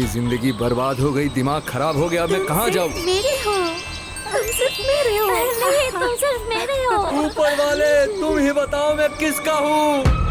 मेरी जिंदगी बर्बाद हो गई, दिमाग खराब हो गया। मैं कहाँ जाऊँ? मेरे हो, तुम सिर्फ मेरे हो। नहीं, तुम सिर्फ मेरे हो। ऊपर वाले तुम ही बताओ मैं किसका हूँ?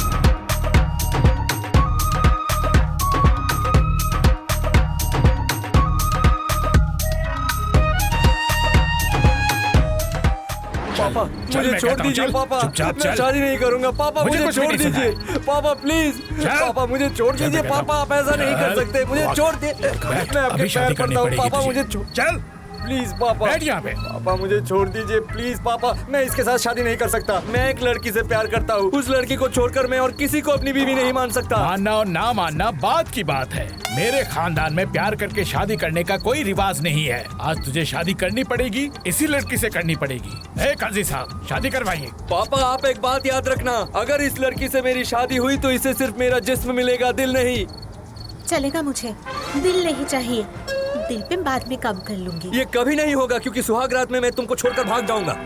पापा मुझे छोड़ दीजिए पापा, मैं शादी नहीं करूंगा पापा, मुझे छोड़ दीजिए पापा प्लीज। पापा मुझे छोड़ दीजिए पापा, आप ऐसा नहीं कर सकते, मुझे छोड़ दीजिए। मैं आपके पैर पड़ता हूँ पापा, मुझे चल प्लीज पापा, बैठ यहाँ पे। पापा मुझे छोड़ दीजिए प्लीज पापा, मैं इसके साथ शादी नहीं कर सकता। मैं एक लड़की से प्यार करता हूँ, उस लड़की को छोड़कर मैं और किसी को अपनी बीवी नहीं मान सकता। मानना और ना मानना बात की बात है। मेरे खानदान में प्यार करके शादी करने का कोई रिवाज नहीं है। आज तुझे शादी करनी पड़ेगी, इसी लड़की से करनी पड़ेगी। ए काजी साहब, शादी करवाइए। पापा आप एक बात याद रखना, अगर इस लड़की से मेरी शादी हुई तो इसे सिर्फ मेरा जिस्म मिलेगा, दिल नहीं। चलेगा, मुझे दिल नहीं चाहिए, दिल पे बाद में कब कर लूंगी। ये कभी नहीं होगा क्योंकि सुहाग रात में मैं तुमको छोड़कर भाग जाऊंगा।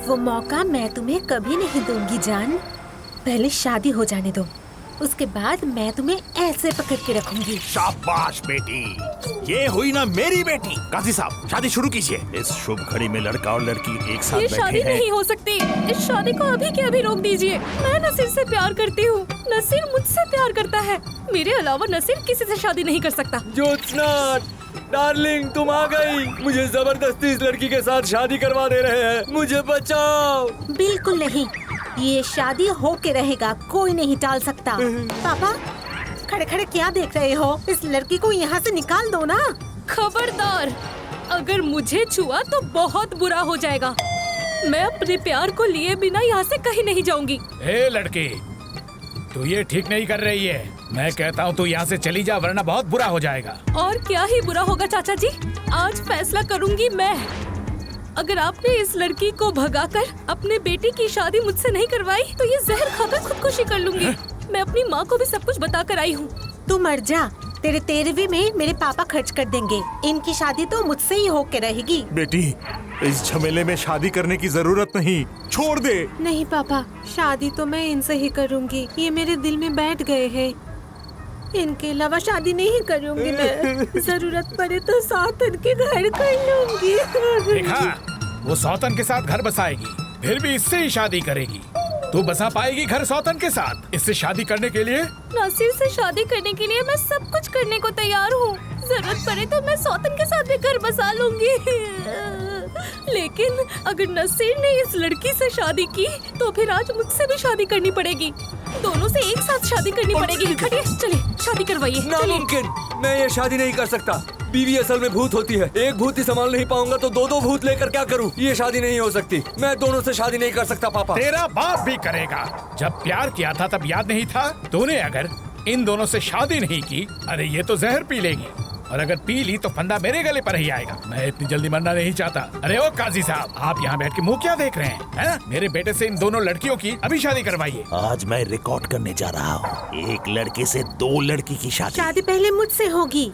वो मौका मैं तुम्हें कभी नहीं दूंगी जान। पहले शादी हो जाने दो, उसके बाद मैं तुम्हें ऐसे पकड़ के रखूंगी। शाबाश बेटी, ये हुई ना मेरी बेटी। काजी साहब शादी शुरू कीजिए। इस शुभ घड़ी में लड़का और लड़की एक साथ ये बैठे शादी हैं। नहीं हो सकती, इस शादी को अभी के अभी रोक दीजिए। मैं नसीर से प्यार करती हूँ, नसीर मुझसे प्यार करता है, मेरे अलावा नसीर किसी से शादी नहीं कर सकता। ज्योत्सना डार्लिंग तुम आ गई, मुझे जबरदस्ती इस लड़की के साथ शादी करवा दे रहे हैं, मुझे बचाओ। बिल्कुल नहीं, ये शादी हो के रहेगा, कोई नहीं टाल सकता। पापा खड़े खड़े क्या देख रहे हो, इस लड़की को यहाँ से निकाल दो ना। खबरदार, अगर मुझे छुआ तो बहुत बुरा हो जाएगा। मैं अपने प्यार को लिए बिना यहाँ से कहीं नहीं जाऊंगी। ए लड़की, तू ये ठीक नहीं कर रही है। मैं कहता हूँ तू यहाँ से चली जा, वरना बहुत बुरा हो जाएगा। और क्या ही बुरा होगा चाचा जी, आज फैसला करूंगी मैं। अगर आपने इस लड़की को भगाकर अपने बेटे की शादी मुझसे नहीं करवाई तो ये जहर खाकर खुदकुशी कर लूंगी। मैं अपनी माँ को भी सब कुछ बता कर आई हूँ। तू मर जा, तेरे 13वीं में मेरे पापा खर्च कर देंगे, इनकी शादी तो मुझसे ही होके रहेगी। बेटी इस झमेले में शादी करने की जरूरत नहीं, छोड़ दे। नहीं पापा, शादी तो मैं इनसे ही करूंगी, ये मेरे दिल में बैठ गए हैं। इनके अलावा शादी नहीं करूंगी मैं, जरूरत पड़े तो सौतन के घर कर लूंगी। देखा, वो सौतन के साथ घर बसाएगी, फिर भी इससे ही शादी करेगी। तू बसा पाएगी घर सौतन के साथ? इससे शादी करने के लिए, नसीर से शादी करने के लिए मैं सब कुछ करने को तैयार हूँ। जरूरत पड़े तो मैं सौतन के साथ भी घर बसा लूंगी। लेकिन अगर नसीर ने इस लड़की से शादी की तो फिर आज मुझसे भी शादी करनी पड़ेगी। दोनों से एक साथ शादी करनी पड़ेगी। खड़िए, चलिए शादी करवाइए। नामुमकिन, मैं ये शादी नहीं कर सकता। बीवी असल में भूत होती है, एक भूत ही संभाल नहीं पाऊंगा तो दो भूत लेकर क्या करूं? ये शादी नहीं हो सकती, मैं दोनों से शादी नहीं कर सकता पापा। तेरा बाप भी करेगा। जब प्यार किया था तब याद नहीं था? तूने अगर इन दोनों से शादी नहीं की, अरे ये तो जहर पी लेगी, और अगर पी ली तो फंदा मेरे गले पर ही आएगा। मैं इतनी जल्दी मरना नहीं चाहता। अरे ओ काजी साहब, आप यहाँ बैठ के मुंह क्या देख रहे हैं? मेरे बेटे से इन दोनों लड़कियों की अभी शादी करवाइए। आज मैं रिकॉर्ड करने जा रहा हूँ, एक लड़के से 2 लड़की की शादी। शादी पहले मुझसे होगी।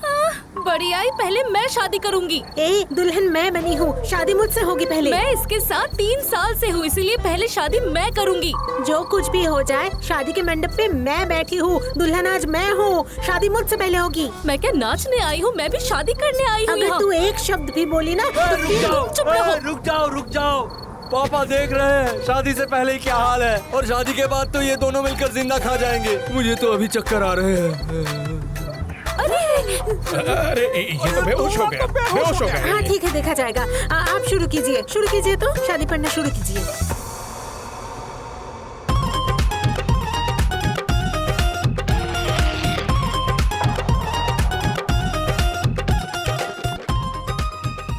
बड़ी आई, पहले मैं शादी करूंगी। ए, दुल्हन मैं बनी हूँ, शादी मुझसे होगी पहले। मैं इसके साथ 3 साल से हूँ, इसीलिए पहले शादी मैं करूंगी। जो कुछ भी हो जाए, शादी के मंडप पे मैं बैठी हूँ, दुल्हन आज मैं हूँ, शादी मुझसे पहले होगी। मैं क्या नाचने आई हूँ, मैं भी शादी करने आई हूँ। अगर तू एक शब्द भी बोली ना तो चुप रहो। रुक जाओ, पापा देख रहे हैं शादी से पहले ही क्या हाल है, और शादी के बाद तो ये दोनों मिलकर जिंदा खा जाएंगे। मुझे तो अभी चक्कर आ रहे हैं। अरे ये तो बेहोश हो गया, बेहोश हो गया। हाँ ठीक है, देखा जाएगा। आप शुरू कीजिए तो शादी पढ़ना शुरू कीजिए।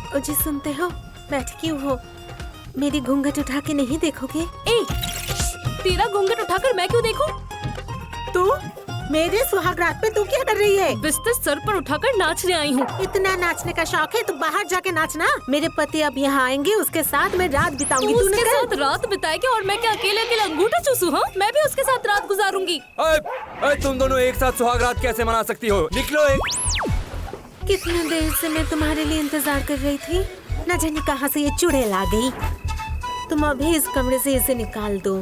ओ जी, सुनते हो? बैठ क्यों हो? मेरी घूंघट उठा के नहीं देखोगे? ए, तेरा घूंघट उठाकर मैं क्यों देखूं? तू मेरे सुहाग रात पे तू क्या कर रही है? बिस्तर सर पर उठाकर नाचने आई हूँ। इतना नाचने का शौक है तो बाहर जाके नाचना। मेरे पति अब यहाँ आएंगे, उसके साथ मैं रात बिताऊंगी। तू उसके साथ रात बिताएगी और मैं क्या अकेले अकेले अंगूठा चूसू? हाँ, मैं भी उसके साथ रात गुजारूंगी। तुम दोनों एक साथ सुहाग रात कैसे मना सकती हो? निकलो एक। कितने देर से मैं तुम्हारे लिए इंतजार कर रही थी, न जाने कहाँ से ये चुड़ैल आ गई। तुम अभी इस कमरे से इसे निकाल दो।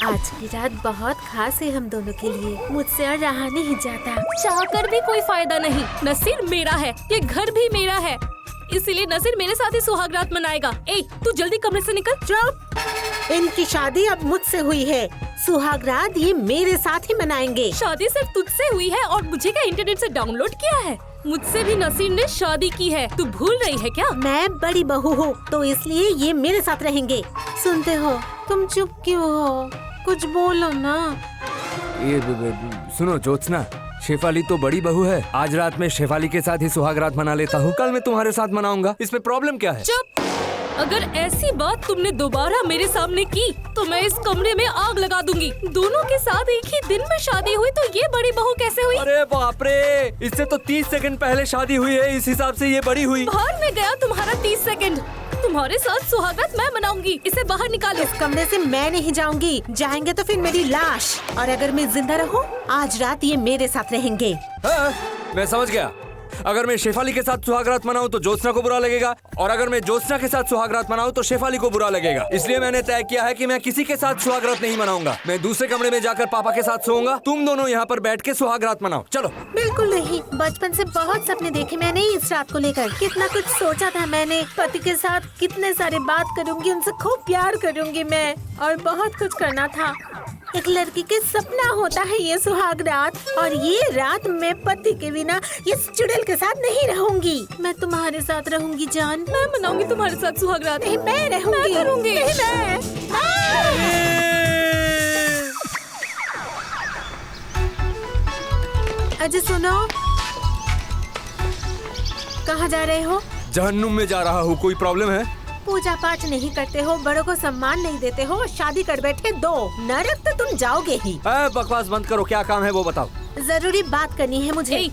आज की रात बहुत खास है हम दोनों के लिए, मुझसे और रहा नहीं जाता। चाहकर भी कोई फायदा नहीं, नसीर मेरा है, ये घर भी मेरा है, इसीलिए नसीर मेरे साथ ही सुहाग रात मनाएगा। ए, तू जल्दी कमरे से निकल। चुप! इनकी शादी अब मुझसे हुई है, सुहाग रात ये मेरे साथ ही मनाएंगे। शादी सिर्फ तुझसे हुई है और मुझे क्या इंटरनेट से डाउनलोड किया है? मुझसे भी नसीर ने शादी की है, तू भूल रही है क्या? मैं बड़ी बहू हूँ तो इसलिए ये मेरे साथ रहेंगे। सुनते हो? तुम चुप क्यों हो? कुछ बोलो ना। ये सुनो ज्योत्सना, शेफाली तो बड़ी बहू है। आज रात में शेफाली के साथ ही सुहाग रात मना लेता हूँ, कल मैं तुम्हारे साथ मनाऊंगा। इसमें प्रॉब्लम क्या है? चुप! अगर ऐसी बात तुमने दोबारा मेरे सामने की तो मैं इस कमरे में आग लगा दूंगी। दोनों के साथ एक ही दिन में शादी हुई तो ये बड़ी बहू कैसे हुई? अरे बाप रे, इससे तो 30 सेकंड पहले शादी हुई है, इस हिसाब से ये बड़ी हुई। बाहर में गया तुम्हारा 30 सेकंड। तुम्हारे साथ सुहागरात मैं मनाऊंगी, इसे बाहर निकालो। इस कमरे से मैं नहीं जाऊंगी, जाएंगे तो फिर मेरी लाश। और अगर मैं जिंदा रहूं, आज रात ये मेरे साथ रहेंगे। हाँ, मैं समझ गया। अगर मैं शेफाली के साथ सुहाग रात मनाऊं तो ज्योत्सना को बुरा लगेगा, और अगर मैं ज्योत्सना के साथ सुहाग रात मनाऊं तो शेफाली को बुरा लगेगा। इसलिए मैंने तय किया है कि मैं किसी के साथ सुहाग रात नहीं मनाऊंगा। मैं दूसरे कमरे में जाकर पापा के साथ सोऊंगा। तुम दोनों यहाँ पर बैठ के सुहाग रात मनाओ। चलो। बिल्कुल नहीं, बचपन से बहुत सपने देखे मैंने इस रात को लेकर। कितना कुछ सोचा था मैंने, पति के साथ कितने सारे बात करूंगी, उनसे खूब प्यार करूंगी मैं, और बहुत कुछ करना था। एक लड़की के सपना होता है ये सुहाग रात, और ये रात मैं पति के बिना ये चुड़ैल के साथ नहीं रहूंगी। मैं तुम्हारे साथ रहूंगी जान। मैं मनाऊंगी तुम्हारे साथ सुहाग रात। नहीं, मैं रहूंगी। मैं करूंगी। नहीं, अजय सुनो, कहाँ जा रहे हो? जहन्नुम में जा रहा हूँ। कोई प्रॉब्लम है? पूजा पाठ नहीं करते हो, बड़ों को सम्मान नहीं देते हो, शादी कर बैठे दो, नरक तो तुम जाओगे ही। बकवास बंद करो, क्या काम है वो बताओ। जरूरी बात करनी है मुझे।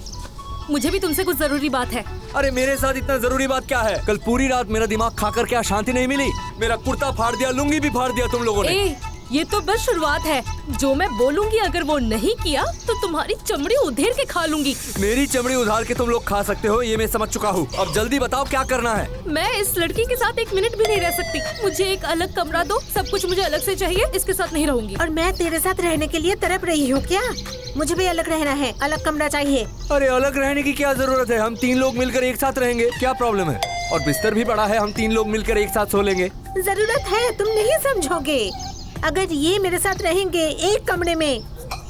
मुझे भी तुमसे कुछ जरूरी बात है। अरे मेरे साथ इतना जरूरी बात क्या है? कल पूरी रात मेरा दिमाग खाकर क्या शांति नहीं मिली? मेरा कुर्ता फाड़ दिया, लुंगी भी फाड़ दिया तुम लोगों ने। ये तो बस शुरुआत है। जो मैं बोलूंगी अगर वो नहीं किया तो तुम्हारी चमड़ी उधेड़ के खा लूंगी। मेरी चमड़ी उधार के तुम लोग खा सकते हो, ये मैं समझ चुका हूँ। अब जल्दी बताओ क्या करना है। मैं इस लड़की के साथ 1 मिनट भी नहीं रह सकती। मुझे एक अलग कमरा दो, सब कुछ मुझे अलग से चाहिए, इसके साथ नहीं रहूंगी। और मैं तेरे साथ रहने के लिए तड़प रही हूँ क्या? मुझे भी अलग रहना है, अलग कमरा चाहिए। अरे अलग रहने की क्या जरूरत है? हम 3 लोग मिलकर एक साथ रहेंगे, क्या प्रॉब्लम है? और बिस्तर भी बड़ा है, हम 3 लोग मिलकर एक साथ सो लेंगे। जरूरत है, तुम नहीं समझोगे। अगर ये मेरे साथ रहेंगे एक कमरे में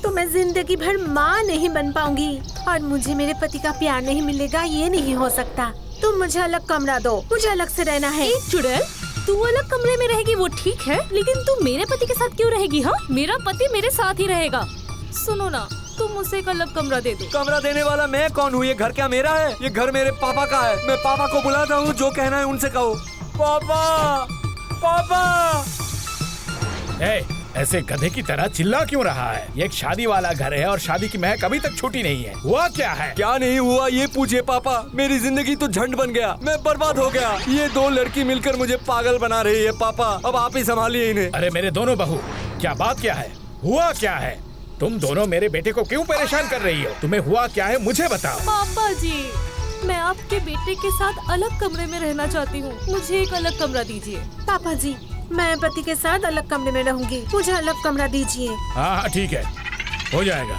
तो मैं जिंदगी भर माँ नहीं बन पाऊंगी, और मुझे मेरे पति का प्यार नहीं मिलेगा। ये नहीं हो सकता। तुम मुझे अलग कमरा दो, मुझे अलग से रहना है। चुड़ैल, तू अलग कमरे में रहेगी वो ठीक है, लेकिन तू मेरे पति के साथ क्यों रहेगी? हाँ, मेरा पति मेरे साथ ही रहेगा। सुनो ना, तुम उसे एक अलग कमरा दे दो। कमरा देने वाला मैं कौन हूँ? ये घर क्या मेरा है? ये घर मेरे पापा का है। मैं पापा को बुलाता हूँ, जो कहना है उनसे कहो। पापा, पापा। ऐसे गधे की तरह चिल्ला क्यों रहा है? ये एक शादी वाला घर है और शादी की महक अभी तक छूटी नहीं है। हुआ क्या है? क्या नहीं हुआ ये पूछिए पापा। मेरी जिंदगी तो झंड बन गया, मैं बर्बाद हो गया। ये 2 लड़की मिलकर मुझे पागल बना रही है पापा। अब आप ही संभालिए इन्हें। अरे मेरे दोनों बहू, क्या बात क्या है? हुआ क्या है? तुम दोनों मेरे बेटे को क्यों परेशान कर रही हो? तुम्हें हुआ क्या है मुझे बताओ। पापा जी, मैं आपके बेटे के साथ अलग कमरे में रहना चाहती हूँ, मुझे एक अलग कमरा दीजिए। पापा जी, मैं पति के साथ अलग कमरे में रहूंगी, मुझे अलग कमरा दीजिए। हाँ ठीक है, हो जाएगा,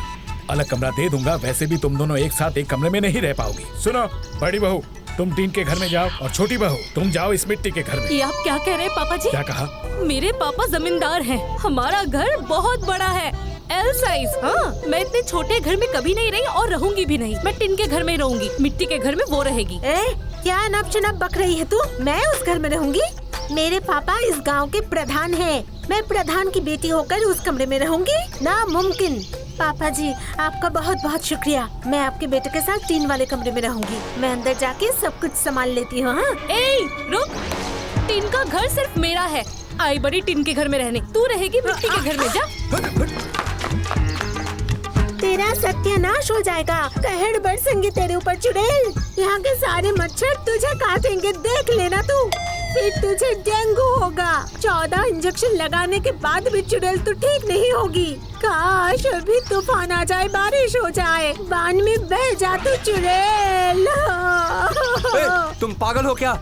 अलग कमरा दे दूंगा। वैसे भी तुम दोनों एक साथ एक कमरे में नहीं रह पाओगी। सुनो, बड़ी बहू तुम टीन के घर में जाओ, और छोटी बहू तुम जाओ इस मिट्टी के घर में। ये आप क्या कह रहे हैं पापा जी? क्या कहा? मेरे पापा जमींदार हैं, हमारा घर बहुत बड़ा है, L साइज। हाँ, मैं इतने छोटे घर में कभी नहीं रही और रहूंगी भी नहीं। मैं टिन के घर में रहूंगी, मिट्टी के घर में वो रहेगी। क्या नप शनप बक रही है तू? मैं उस घर में रहूंगी? मेरे पापा इस गांव के प्रधान हैं। मैं प्रधान की बेटी होकर उस कमरे में रहूंगी? नामुमकिन। पापा जी, आपका बहुत बहुत शुक्रिया। मैं आपके बेटे के साथ टीन वाले कमरे में रहूंगी। मैं अंदर जाके सब कुछ संभाल लेती हूँ। हाँ? रुक, टीन का घर सिर्फ मेरा है। आई बड़ी टीन के घर में रहने, तू रहेगी मिट्टी के घर में। जा। तेरा सत्यानाश हो जाएगा। कहड़ बरसेंगे तेरे ऊपर चुड़ैल। यहाँ के सारे मच्छर तुझे काटेंगे, देख लेना तू। फिर तुझे डेंगू होगा। 14 इंजेक्शन लगाने के बाद भी चुड़ैल तू ठीक नहीं होगी। काश अभी तूफान आ जाए, बारिश हो जाए, बान में बह जा तू चुड़ैल। तुम पागल हो क्या?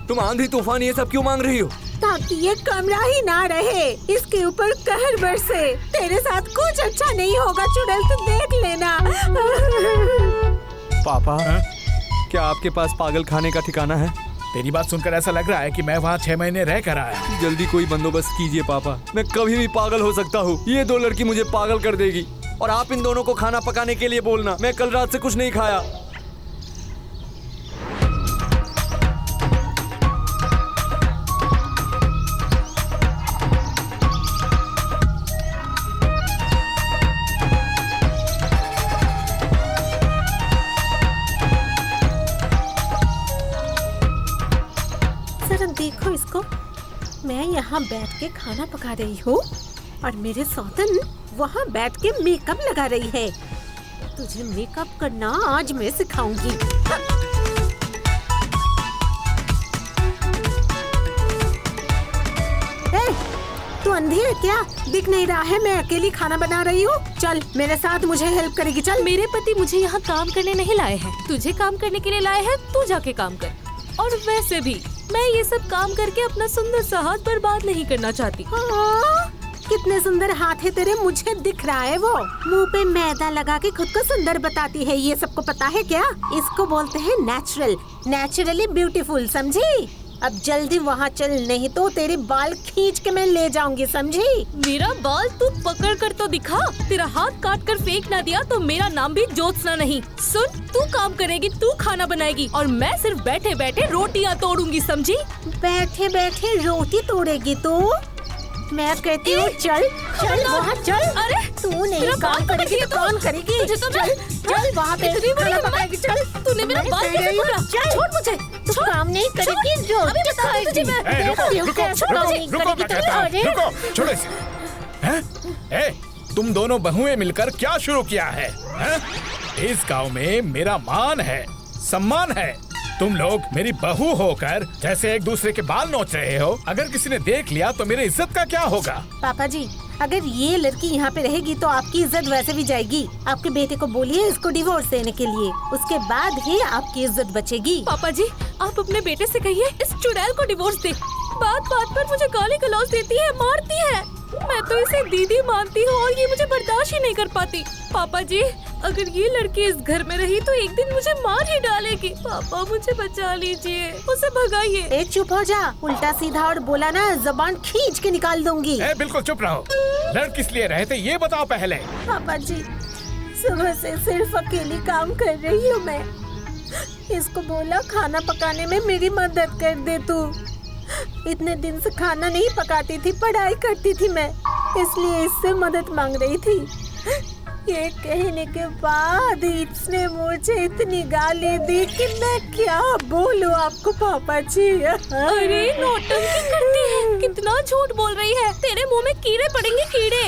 तुम आंधी तूफान ये सब क्यों मांग रही हो? ताकि ये कमरा ही ना रहे, इसके ऊपर कहर बरसे। तेरे साथ कुछ अच्छा नहीं होगा चुड़ैल, तू देख लेना। पापा क्या आपके पास पागल खाने का ठिकाना है? तेरी बात सुनकर ऐसा लग रहा है कि मैं वहाँ 6 महीने रह कर आया। जल्दी कोई बंदोबस्त कीजिए पापा, मैं कभी भी पागल हो सकता हूँ। ये 2 लड़की मुझे पागल कर देगी। और आप इन दोनों को खाना पकाने के लिए बोलना, मैं कल रात से कुछ नहीं खाया। देखो इसको, मैं यहाँ बैठ के खाना पका रही हूँ और मेरे सौतन वहाँ बैठ के मेकअप लगा रही है। तुझे मेकअप करना आज मैं सिखाऊंगी। तू अंधी है क्या? दिख नहीं रहा है मैं अकेली खाना बना रही हूँ? चल मेरे साथ, मुझे हेल्प करेगी। चल। मेरे पति मुझे यहाँ काम करने नहीं लाए हैं, तुझे काम करने के लिए लाए हैं। तू जाके काम कर। और वैसे भी मैं ये सब काम करके अपना सुंदर सा हाथ बर्बाद नहीं करना चाहती। हाँ, कितने सुंदर हाथ है तेरे, मुझे दिख रहा है। वो मुंह पे मैदा लगा के खुद को सुंदर बताती है, ये सबको पता है क्या? इसको बोलते हैं नेचुरल, नेचुरली ब्यूटीफुल, समझी? अब जल्दी वहाँ चल, नहीं तो तेरे बाल खींच के मैं ले जाऊंगी, समझी? मेरा बाल तू पकड़ कर तो दिखा। तेरा हाथ काट कर फेंक ना दिया तो मेरा नाम भी ज्योत्सना नहीं। सुन, तू काम करेगी, तू खाना बनाएगी और मैं सिर्फ बैठे बैठे रोटियां तोड़ूंगी, समझी? बैठे बैठे रोटी तोड़ेगी तू? मैं कहती हूँ चल चल वहाँ चल। अरे तू नहीं काम करेगी तो कौन करेगी? तुझे तो चल चल वहाँ पे खाना पकाएगी। चल, तूने मेरा बाल कैसे पकड़ा? छोड़ मुझे। तू काम नहीं करेगी, अभी बता तुझे मैं। रुको, छोड़ो इसे। हैं? तुम दोनों बहुएं मिलकर क्या शुरू किया है? हैं? इस गांव में मेरा मान है, सम्मान है। तुम लोग मेरी बहू होकर जैसे एक दूसरे के बाल नोच रहे हो। अगर किसी ने देख लिया तो मेरी इज्जत का क्या होगा? पापा जी, अगर ये लड़की यहाँ पे रहेगी तो आपकी इज्जत वैसे भी जाएगी। आपके बेटे को बोलिए इसको डिवोर्स देने के लिए, उसके बाद ही आपकी इज्जत बचेगी। पापा जी, आप अपने बेटे से कहिए इस चुड़ैल को डिवोर्स दे। बात बात पर मुझे गाली गलौज देती है, मारती है। मैं तो इसे दीदी मानती हूँ और ये मुझे बर्दाश्त ही नहीं कर पाती। पापा जी, अगर ये लड़की इस घर में रही तो एक दिन मुझे मार ही डालेगी। पापा मुझे बचा लीजिए, उसे भगाइए। चुप हो जा, उल्टा सीधा और बोला ना जबान खींच के निकाल दूंगी। बिल्कुल चुप रहो। लड़ किस लिए रहे थे ये बताओ पहले। पापा जी, सुबह से सिर्फ अकेली काम कर रही हूँ मैं। इसको बोला खाना पकाने में मेरी मदद कर दे तू। इतने दिन से खाना नहीं पकाती थी, पढ़ाई करती थी मैं, इसलिए इससे मदद मांग रही थी। ये कहने के बाद इसने मुझे इतनी गाली दी कि मैं क्या बोलूं आपको पापा जी। अरे नौटंकी करती है, कितना झूठ बोल रही है। तेरे मुंह में कीड़े पड़ेंगे, कीड़े।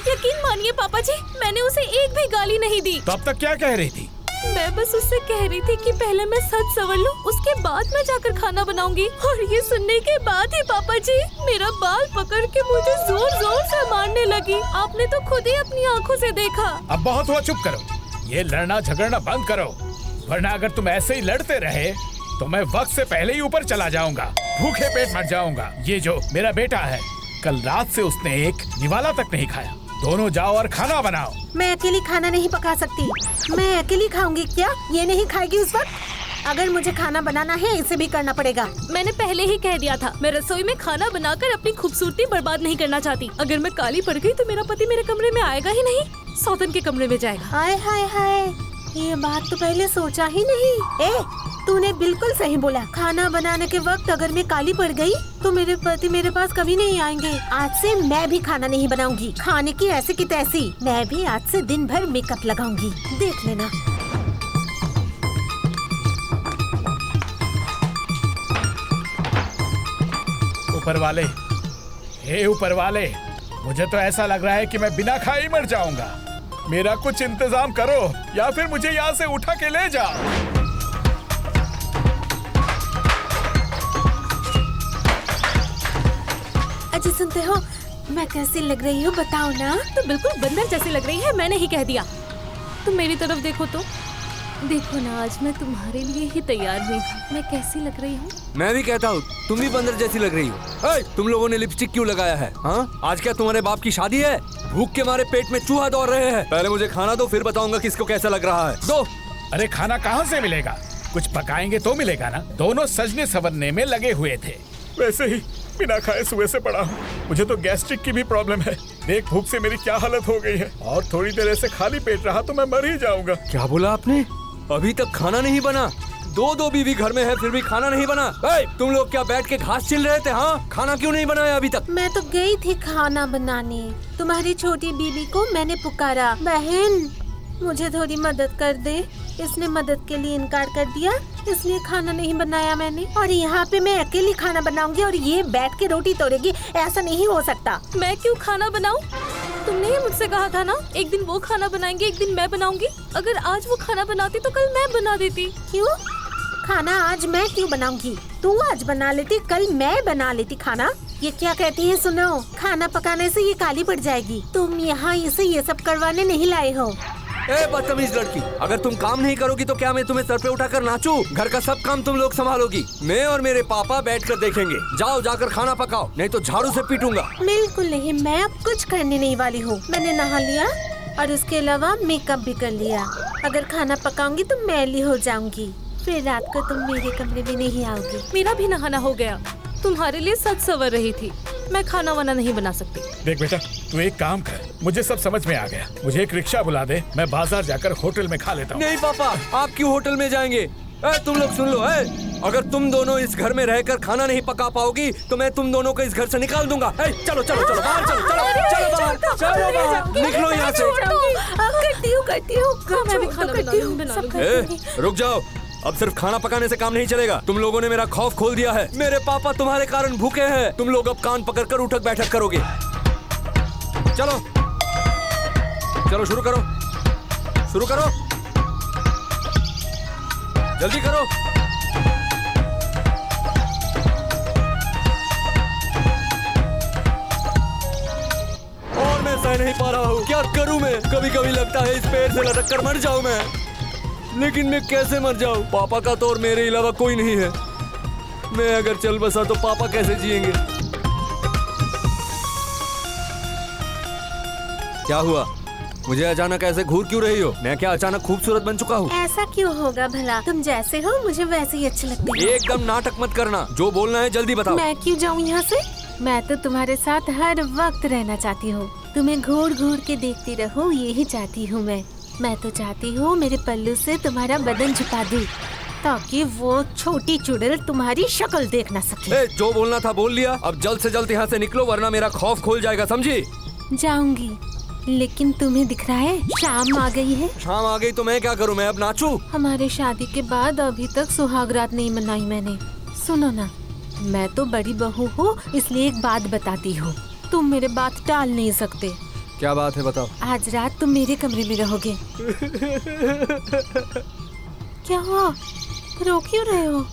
यकीन मानिए पापा जी, मैंने उसे एक भी गाली नहीं दी। तो अब तक क्या कह रही थी? मैं बस उससे कह रही थी कि पहले मैं सच संवर लूं, उसके बाद मैं जाकर खाना बनाऊंगी। और ये सुनने के बाद ही पापा जी मेरा बाल पकड़ के मुझे जोर जोर से मारने लगी। आपने तो खुद ही अपनी आंखों से देखा। अब बहुत हुआ, चुप करो। ये लड़ना झगड़ना बंद करो, वरना अगर तुम ऐसे ही लड़ते रहे तो मैं वक्त से पहले ही ऊपर चला जाऊंगा, भूखे पेट मर जाऊंगा। ये जो मेरा बेटा है, कल रात से उसने एक निवाला तक नहीं खाया। दोनों जाओ और खाना बनाओ। मैं अकेली खाना नहीं पका सकती। मैं अकेली खाऊंगी क्या? ये नहीं खाएगी उस वक्त। अगर मुझे खाना बनाना है इसे भी करना पड़ेगा। मैंने पहले ही कह दिया था, मैं रसोई में खाना बनाकर अपनी खूबसूरती बर्बाद नहीं करना चाहती। अगर मैं काली पड़ गई तो मेरा पति मेरे कमरे में आएगा ही नहीं, सौतन के कमरे में जाएगा। हाय हाय हाय, ये बात तो पहले सोचा ही नहीं। तूने बिल्कुल सही बोला। खाना बनाने के वक्त अगर मैं काली पड़ गई तो मेरे पति मेरे पास कभी नहीं आएंगे। आज से मैं भी खाना नहीं बनाऊंगी, खाने की ऐसी की तैसी। मैं भी आज से दिन भर मेकअप लगाऊंगी, देख लेना। ऊपर वाले, हे ऊपर वाले, मुझे तो ऐसा लग रहा है कि मैं बिना खाए ही मर जाऊंगा। मेरा कुछ इंतजाम करो या फिर मुझे यहाँ से उठा के ले जाओ। अजी सुनते हो, मैं कैसी लग रही हूँ बताओ ना। तो बिल्कुल बंदर जैसी लग रही है, मैंने ही कह दिया। तुम मेरी तरफ देखो तो, देखो ना, आज मैं तुम्हारे लिए ही तैयार हुई हूँ। मैं कैसी लग रही हूँ? मैं भी कहता हूँ तुम भी बंदर जैसी लग रही हो। तुम लोगों ने लिपस्टिक क्यों लगाया है? हाँ, आज क्या तुम्हारे बाप की शादी है? भूख के मारे पेट में चूहा दौड़ रहे हैं। पहले मुझे खाना दो, फिर बताऊंगा किसको कैसा लग रहा है। दो। अरे खाना कहाँ से मिलेगा? कुछ पकाएंगे तो मिलेगा ना। दोनों सजने संवरने में लगे हुए थे। वैसे ही बिना खाए सुबह से पड़ा हूँ। मुझे तो गैस्ट्रिक की भी प्रॉब्लम है। देख भूख से मेरी क्या हालत हो गई है। और थोड़ी देर ऐसे खाली पेट रहा तो मैं मर ही जाऊंगा। क्या बोला आपने? अभी तक खाना नहीं बना? दो बीवी घर में है फिर भी खाना नहीं बना? तुम लोग क्या बैठ के घास छिल रहे थे? हाँ, खाना क्यों नहीं बनाया अभी तक? मैं तो गई थी खाना बनाने। तुम्हारी छोटी बीबी को मैंने पुकारा, बहन मुझे थोड़ी मदद कर दे। इसने मदद के लिए इनकार कर दिया, इसलिए खाना नहीं बनाया मैंने। और यहाँ पे मैं अकेली खाना बनाऊंगी और ये बैठ के रोटी तोड़ेगी? ऐसा नहीं हो सकता। मैं क्यों खाना बनाऊं? तुमने ही मुझसे कहा था ना, एक दिन वो खाना बनाएंगे, एक दिन मैं बनाऊंगी। अगर आज वो खाना बनाती तो कल मैं बना देती। क्यों? खाना आज मैं क्यों बनाऊंगी? तू आज बना लेती, कल मैं बना लेती खाना। ये क्या कहती है? सुनो, खाना पकाने से ये काली पड़ जाएगी। तुम यहाँ इसे ये सब करवाने नहीं लाए हो। बदतमीज लड़की, अगर तुम काम नहीं करोगी तो क्या मैं तुम्हें सर पे उठाकर नाचूं? घर का सब काम तुम लोग संभालोगी। मैं और मेरे पापा बैठकर देखेंगे। जाओ जाकर खाना पकाओ, नहीं तो झाड़ू से पीटूंगा। बिल्कुल नहीं, मैं अब कुछ करने नहीं वाली हूँ। मैंने नहा लिया और उसके अलावा मेकअप भी कर लिया। अगर खाना पकाऊंगी तो मैली हो जाऊंगी, फिर रात को तुम मेरे कमरे में नहीं आओगी। मेरा भी नहाना हो गया। तुम्हारे लिए सच सवर रही थी। मैं खाना वाना नहीं बना सकती। देख बेटा, तू एक काम कर, मुझे सब समझ में आ गया। मुझे एक रिक्शा बुला दे, मैं बाजार जाकर होटल में खा लेता हूँ। नहीं पापा, आप क्यों होटल में जाएंगे? तुम लोग सुन लो, अगर तुम दोनों इस घर में रहकर खाना नहीं पका पाओगी तो मैं तुम दोनों को इस घर से निकाल दूंगा। चलो चलो चलो बाहर, चलो चलो चलो बाहर, निकलो यहाँ से। करती हूँ। मैं भी खाना बना लूंगी। रुक जाओ, अब सिर्फ खाना पकाने से काम नहीं चलेगा। तुम लोगों ने मेरा खौफ खोल दिया है। मेरे पापा तुम्हारे कारण भूखे हैं। तुम लोग अब कान पकड़कर उठक बैठक करोगे। चलो चलो, शुरू करो, शुरू करो, जल्दी करो। और मैं सह नहीं पा रहा हूँ, क्या करूँ मैं? कभी कभी लगता है इस पेड़ से लटक कर मर जाऊँ मैं, लेकिन मैं कैसे मर जाऊं? पापा का तो और मेरे अलावा कोई नहीं है। मैं अगर चल बसा तो पापा कैसे जिएंगे? क्या हुआ? मुझे अचानक ऐसे घूर क्यों रही हो? मैं क्या अचानक खूबसूरत बन चुका हूँ? ऐसा क्यों होगा भला? तुम जैसे हो मुझे वैसे ही अच्छे लगते हो। एकदम नाटक मत करना, जो बोलना है जल्दी बताओ। मैं क्यों जाऊँ यहाँ से? मैं तो तुम्हारे साथ हर वक्त रहना चाहती हूँ। तुम्हें घूर घूर के देखती रहूँ, यही चाहती हूँ मैं तो चाहती हूँ मेरे पल्लू से तुम्हारा बदन छुपा दूं, ताकि वो छोटी चुड़ैल तुम्हारी शक्ल देख ना सके। जो बोलना था बोल लिया, अब जल्द से जल्द यहाँ से निकलो वरना मेरा खौफ खोल जाएगा, समझी? जाऊंगी, लेकिन तुम्हें दिख रहा है शाम आ गई है। शाम आ गई तो मैं क्या करूँ? मैं अब नाचूं? हमारे शादी के बाद अभी तक सुहाग रात नहीं मनाई मैंने। सुनो ना, मैं तो बड़ी बहू हूँ, इसलिए एक बात बताती हूँ। तुम मेरे बात टाल नहीं सकते। क्या बात है बताओ। आज रात तुम मेरे कमरे में रहोगे। क्या हुआ? रो क्यों रहे हो?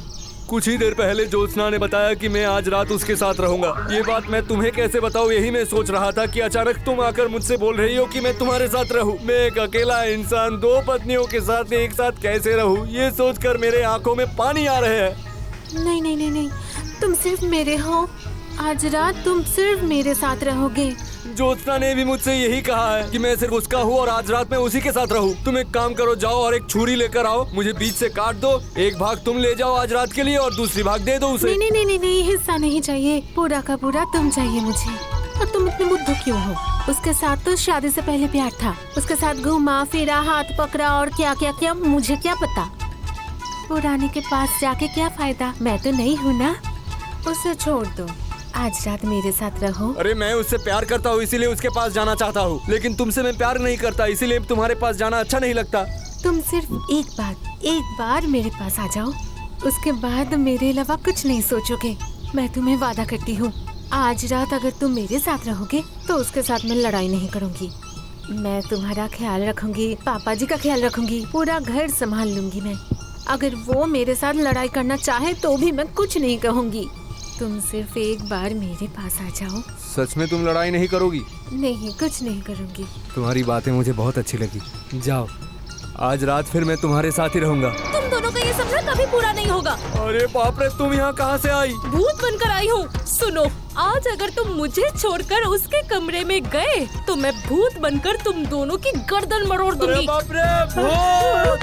कुछ ही देर पहले ज्योत्सना ने बताया कि मैं आज रात उसके साथ रहूंगा। ये बात मैं तुम्हें कैसे बताऊं, यही मैं सोच रहा था कि अचानक तुम आकर मुझसे बोल रही हो कि मैं तुम्हारे साथ रहूं। मैं एक अकेला इंसान दो पत्नियों के साथ एक साथ कैसे रहूं, ये सोचकर मेरे आंखों में पानी आ रहे हैं। नहीं नहीं नहीं नहीं, तुम सिर्फ मेरे हो। आज रात तुम सिर्फ मेरे साथ रहोगे। ज्योत्सना ने भी मुझसे यही कहा है कि मैं सिर्फ उसका हूँ और आज रात में उसी के साथ रहूँ। तुम एक काम करो, जाओ और एक छुरी लेकर आओ, मुझे बीच से काट दो। एक भाग तुम ले जाओ आज रात के लिए और दूसरी भाग दे दो उसे। नहीं नहीं नहीं नहीं, हिस्सा नहीं चाहिए, पूरा का पूरा तुम चाहिए मुझे। और तुम इतने बुद्धू क्यों हो? उसके साथ तो शादी से पहले प्यार था, उसके साथ घूमा फिरा, हाथ पकड़ा और क्या क्या क्या, मुझे क्या पता। पुराने के पास जाके क्या फायदा? मैं तो नहीं हूँ ना। उसे छोड़ दो, आज रात मेरे साथ रहो। अरे मैं उससे प्यार करता हूँ इसीलिए उसके पास जाना चाहता हूँ, लेकिन तुमसे मैं प्यार नहीं करता इसीलिए तुम्हारे पास जाना अच्छा नहीं लगता। तुम सिर्फ एक बार मेरे पास आ जाओ, उसके बाद मेरे अलावा कुछ नहीं सोचोगे। मैं तुम्हें वादा करती हूँ, आज रात अगर तुम मेरे साथ रहोगे तो उसके साथ मैं लड़ाई नहीं करूँगी। मैं तुम्हारा ख्याल रखूंगी, पापा जी का ख्याल रखूंगी, पूरा घर संभाल लूंगी मैं। अगर वो मेरे साथ लड़ाई करना चाहे तो भी मैं कुछ नहीं कहूँगी। तुम सिर्फ एक बार मेरे पास आ जाओ। सच में तुम लड़ाई नहीं करोगी? नहीं, कुछ नहीं करूँगी। तुम्हारी बातें मुझे बहुत अच्छी लगी। जाओ आज रात फिर मैं तुम्हारे साथ ही रहूंगा। तुम दोनों का ये सपना कभी पूरा नहीं होगा। अरे बाप रे, तुम यहाँ कहाँ से आई? भूत बनकर आई हूँ। सुनो, आज अगर तुम मुझे छोड़कर उसके कमरे में गए तो मैं भूत बनकर तुम दोनों की गर्दन मरोड़ अरे दूंगी। बाप रे, भूत!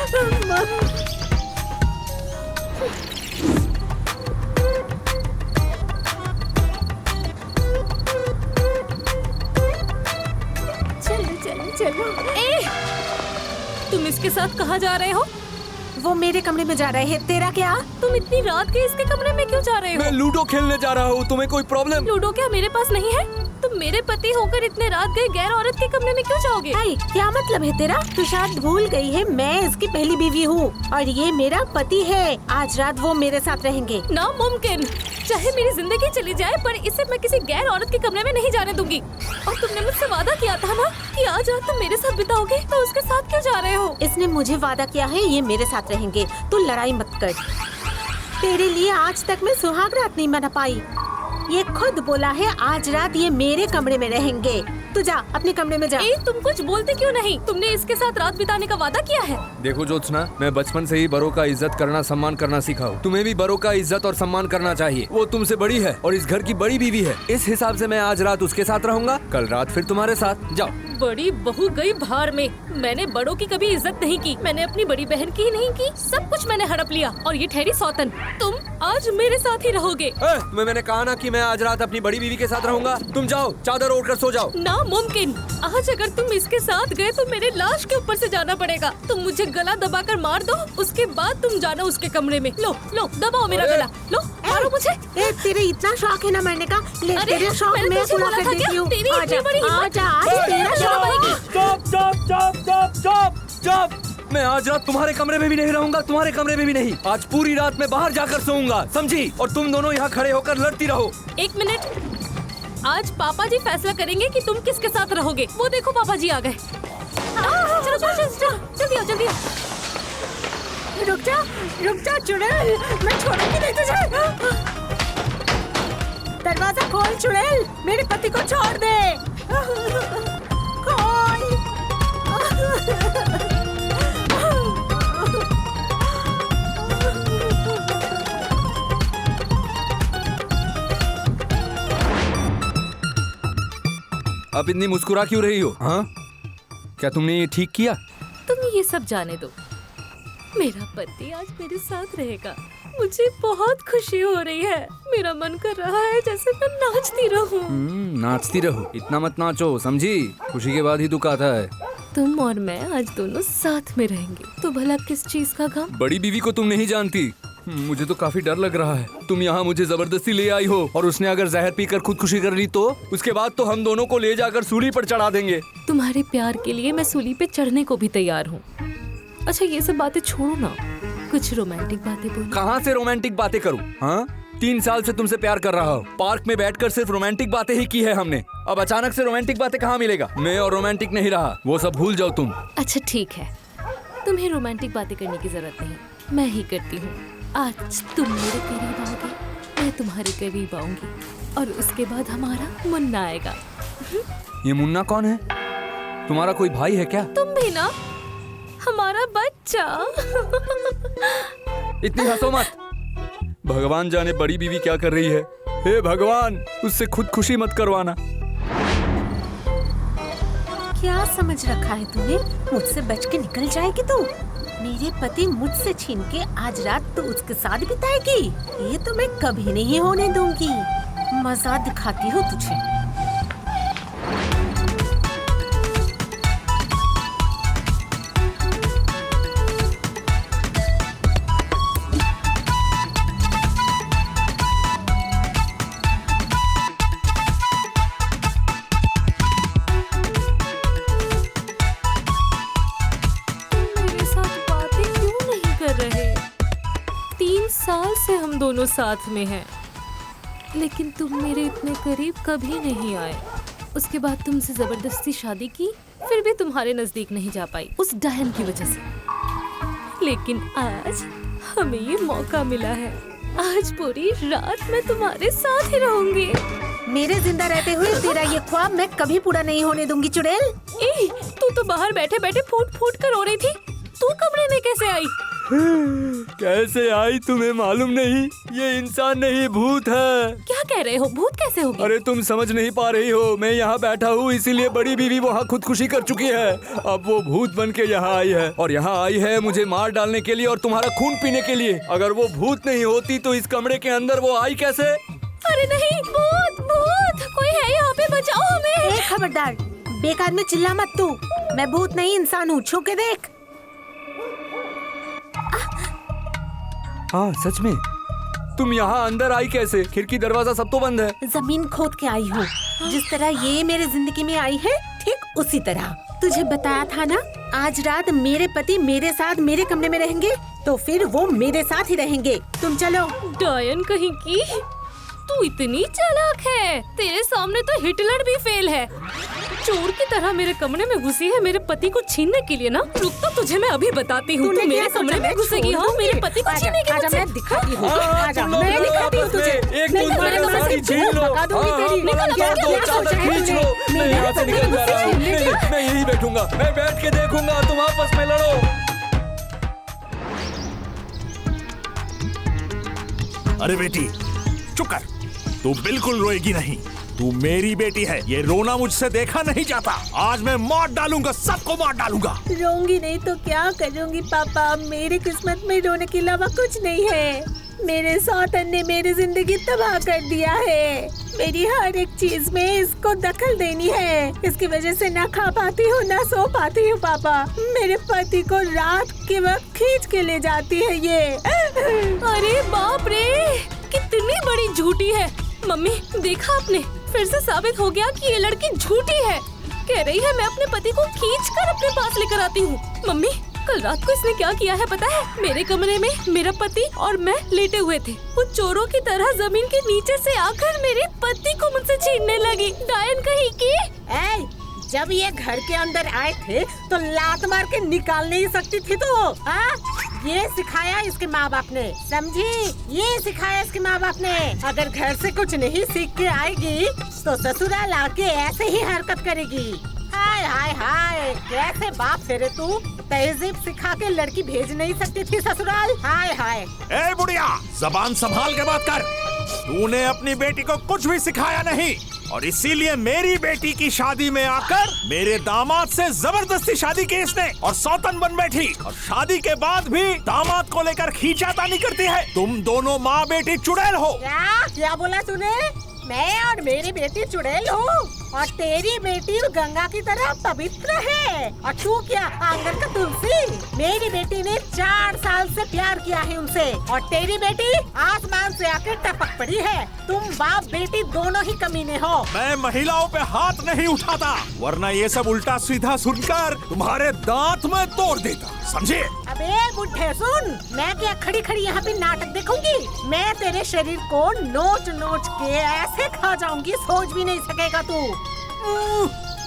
चलो चलो चलो। तुम इसके साथ कहाँ जा रहे हो? वो मेरे कमरे में जा रहे हैं, तेरा क्या? तुम इतनी रात के इसके कमरे में क्यों जा रहे मैं हो? लूडो खेलने जा रहा हूँ, तुम्हें कोई प्रॉब्लम? लूडो क्या मेरे पास नहीं है? तुम मेरे पति होकर इतने रात गए गैर औरत के कमरे में क्यों जाओगे? आई, क्या मतलब है तेरा? तू शायद भूल गई है, मैं इसकी पहली बीवी हूँ और ये मेरा पति है। आज रात वो मेरे साथ रहेंगे। नामुमकिन। चाहे मेरी जिंदगी चली जाए पर इसे मैं किसी गैर औरत के कमरे में नहीं जाने दूंगी। और तुमने मुझसे वादा किया था ना कि आज रात तुम मेरे साथ बिताओगे, तो उसके साथ क्यों जा रहे हो? इसने मुझे वादा किया है ये मेरे साथ रहेंगे। तू लड़ाई मत कर। तेरे लिए आज तक मैं सुहाग रात नहीं मना पाई। ये खुद बोला है आज रात ये मेरे कमरे में रहेंगे। तू जा अपने कमरे में जा। तुम कुछ बोलते क्यों नहीं? तुमने इसके साथ रात बिताने का वादा किया है। देखो ज्योत्सना, मैं बचपन से ही बड़ों का इज्जत करना सम्मान करना सीखा हूँ। तुम्हें भी बड़ों का इज्जत और सम्मान करना चाहिए। वो तुमसे बड़ी है और इस घर की बड़ी बीवी है। इस हिसाब से मैं आज रात उसके साथ रहूंगा, कल रात फिर तुम्हारे साथ। जाओ। बड़ी बहू गई भाड़ में। मैंने बड़ों की कभी इज्जत नहीं की। मैंने अपनी बड़ी बहन की ही नहीं की। सब कुछ मैंने हड़प लिया और ये ठहरी सौतन। तुम आज मेरे साथ ही रहोगे। मैंने कहा ना कि मैं आज रात अपनी बड़ी बीवी के साथ रहूंगा। तुम जाओ, चादर ओढ़ कर सो जाओ। नामुमकिन। आज अगर तुम इसके साथ गए तो मेरे लाश के ऊपर से जाना पड़ेगा। तुम मुझे गला दबाकर मार दो, उसके बाद तुम जाना उसके कमरे में। लो लो, दबाओ मेरा गला। लो, मारो मुझे। तेरे इतना शौक है ना मरने का? ले, अरे, तेरे शौक मैंने मैं तुझे पूरा बोला कर था देती क्या? हूँ। तेरी इतनी बड़ी हिम्मत? आजा, आज तेरा शौक बनेगी। Stop stop stop stop stop stop! मैं आज रात तुम्हारे कमरे में भी नहीं रहूंगा, तुम्हारे कमरे में भी नहीं। आज पूरी रात मैं बाहर जाकर सोऊंगा, समझी? और तुम दोनों यहाँ खड़े होकर लड़ती रहो। एक मिनट। आज पापा जी फैसला करेंगे कि तुम किसके साथ रहोगे। वो देखो पापा जी आ गए। चलो चलो चलो चलो, जल्दी आओ जल्दी आओ। रुक जा चुड़ैल, मैं छोड़ूंगी नहीं तुझे। दरवाजा खोल चुड़ैल, मेरे पति को छोड़ दे। खोल। अब इतनी मुस्कुरा क्यों रही हो? हाँ, क्या तुमने ये ठीक किया? तुम ये सब जाने दो। मेरा पति आज मेरे साथ रहेगा। मुझे बहुत खुशी हो रही है। मेरा मन कर रहा है जैसे मैं नाचती रहूं। नाचती रहो, इतना मत नाचो, समझी? खुशी के बाद ही दुख आता है। तुम और मैं आज दोनों साथ में रहेंगे, तो भला किस चीज का गम? बड़ी बीवी को तुम नहीं जानती। मुझे तो काफी डर लग रहा है। तुम यहाँ मुझे जबरदस्ती ले आई हो और उसने अगर जहर पीकर खुदकुशी कर ली तो उसके बाद तो हम दोनों को ले जाकर सूली पर चढ़ा देंगे। तुम्हारे प्यार के लिए मैं सूली पे चढ़ने को भी तैयार हूँ। अच्छा ये सब बातें छोड़ो ना, कुछ रोमांटिक बातें बोलो। कहाँ से रोमांटिक बातें करूँ? हाँ, 3 साल से तुमसे प्यार कर रहा हूँ। पार्क में बैठकर सिर्फ रोमांटिक बातें ही की है हमने। अब अचानक से रोमांटिक बातें कहाँ मिलेगा? मैं और रोमांटिक नहीं रहा, वो सब भूल जाओ तुम। अच्छा ठीक है, तुम्हें रोमांटिक बातें करने की जरूरत नहीं, मैं ही करती हूँ। आज तुम मेरे करीब आओगे, मैं तुम्हारे करीब आऊंगी और उसके बाद हमारा मुन्ना आएगा। ये मुन्ना कौन है? तुम्हारा कोई भाई है क्या? तुम भी ना, हमारा बच्चा। इतनी हंसो मत। भगवान जाने बड़ी बीवी क्या कर रही है। हे भगवान, उससे खुदकुशी मत करवाना। क्या समझ रखा है तूने? मुझसे बच के निकल जाएगी तू? मेरे पति मुझसे छीन के आज रात तो उसके साथ बिताएगी? ये तो मैं कभी नहीं होने दूंगी। मजा दिखाती हूँ तुझे। से हम दोनों साथ में हैं, लेकिन तुम मेरे इतने करीब कभी नहीं आए। उसके बाद तुमसे जबरदस्ती शादी की, फिर भी तुम्हारे नजदीक नहीं जा पाई उस डायन की वजह से। लेकिन आज हमें ये मौका मिला है। आज पूरी रात मैं तुम्हारे साथ ही रहूंगी। मेरे जिंदा रहते हुए तेरा ये ख्वाब मैं कभी पूरा नहीं होने दूंगी चुड़ैल। तू तो बाहर बैठे बैठे फूट फूट कर रो रही थी। तू कमरे में कैसे आई? कैसे आई तुम्हें मालूम नहीं? ये इंसान नहीं, भूत है। क्या कह रहे हो? भूत कैसे होगी? अरे तुम समझ नहीं पा रही हो। मैं यहाँ बैठा हूँ इसीलिए बड़ी बीवी वहाँ खुदकुशी कर चुकी है। अब वो भूत बन के यहाँ आई है और यहाँ आई है मुझे मार डालने के लिए और तुम्हारा खून पीने के लिए। अगर वो भूत नहीं होती तो इस कमरे के अंदर वो आई कैसे? अरे नहीं, भूत भूत कोई है यहाँ पे, बचाओ हमें। खबरदार, बेकार में चिल्ला मत तू। मैं भूत नहीं इंसान हूँ, छू के देख। हाँ सच में? तुम यहाँ अंदर आई कैसे? खिड़की दरवाजा सब तो बंद है। जमीन खोद के आई हूँ। जिस तरह ये मेरे जिंदगी में आई है, ठीक उसी तरह। तुझे बताया था ना, आज रात मेरे पति मेरे साथ मेरे कमरे में रहेंगे, तो फिर वो मेरे साथ ही रहेंगे। तुम चलो। डायन कहीं की, तू इतनी चालाक है। तेरे सामने तो हिटलर भी फेल है। चोर की तरह मेरे कमरे में घुसी है मेरे पति को छीनने के लिए ना। रुक तो तुझे मैं अभी बताती हूँ। तू मेरे कमरे में घुसेगी? हाँ, मेरे पति को छीनने के लिए। मैं दिखाती हूँ। मैं दिखाती हूँ तुझे। एक दूसरे का साड़ी छीन लो। चादर खींच लो। मैं यहाँ से निकल जा रहा हूँ। मैं यही बैठूंगा। मैं बैठ के देखूंगा, तुम आपस में लड़ो। अरे बेटी चुप कर, तू बिल्कुल रोएगी नहीं। तू मेरी बेटी है, ये रोना मुझसे देखा नहीं जाता। आज मैं मार डालूंगा, सबको मार डालूंगा। रोऊंगी नहीं तो क्या करूंगी पापा? मेरी किस्मत में रोने के अलावा कुछ नहीं है। मेरे सौतन ने मेरी जिंदगी तबाह कर दिया है। मेरी हर एक चीज में इसको दखल देनी है। इसकी वजह से ना खा पाती हूँ ना सो पाती हूँ पापा। मेरे पति को रात के वक्त खींच के ले जाती है ये। अरे बाप रे, कितनी बड़ी झूठी है। मम्मी देखा आपने, फिर से साबित हो गया कि ये लड़की झूठी है। कह रही है मैं अपने पति को खींचकर अपने पास लेकर आती हूँ। मम्मी कल रात को इसने क्या किया है पता है? मेरे कमरे में मेरा पति और मैं लेटे हुए थे। वो चोरों की तरह जमीन के नीचे से आकर मेरे पति को मुझसे छीनने लगी। डायन कहीं की। जब ये घर के अंदर आए थे तो लात मार के निकाल नहीं सकती थी तो? ये सिखाया इसके माँ बाप ने, समझी? ये सिखाया इसके माँ बाप ने। अगर घर से कुछ नहीं सीख के आएगी तो ससुराल आके ऐसे ही हरकत करेगी। हाय हाय हाय, कैसे बाप फेरे तू? तहजीब सिखा के लड़की भेज नहीं सकती थी ससुराल? हाय हाय। ए बुढ़िया, जबान संभाल के बात कर। तूने अपनी बेटी को कुछ भी सिखाया नहीं और इसीलिए मेरी बेटी की शादी में आकर मेरे दामाद से जबरदस्ती शादी की इसने और सौतन बन बैठी। और शादी के बाद भी दामाद को लेकर खींचातानी करती है। तुम दोनों माँ बेटी चुड़ैल हो। क्या बोला तूने? मैं और मेरी बेटी चुड़ैल हूँ और तेरी बेटी गंगा की तरह पवित्र है और तू क्या आंगन का तुलसी? मेरी बेटी ने 4 साल से प्यार किया है उनसे और तेरी बेटी आसमान से आकर टपक पड़ी है। तुम बाप बेटी दोनों ही कमीने हो। मैं महिलाओं पे हाथ नहीं उठाता, वरना ये सब उल्टा सीधा सुनकर तुम्हारे दांत में तोड़ देता, समझे? अबे बुढ़े सुन, मैं क्या खड़ी खड़ी यहाँ पे नाटक देखूंगी? मैं तेरे शरीर को नोच नोच के ऐसे खा जाऊंगी, सोच भी नहीं सकेगा तू।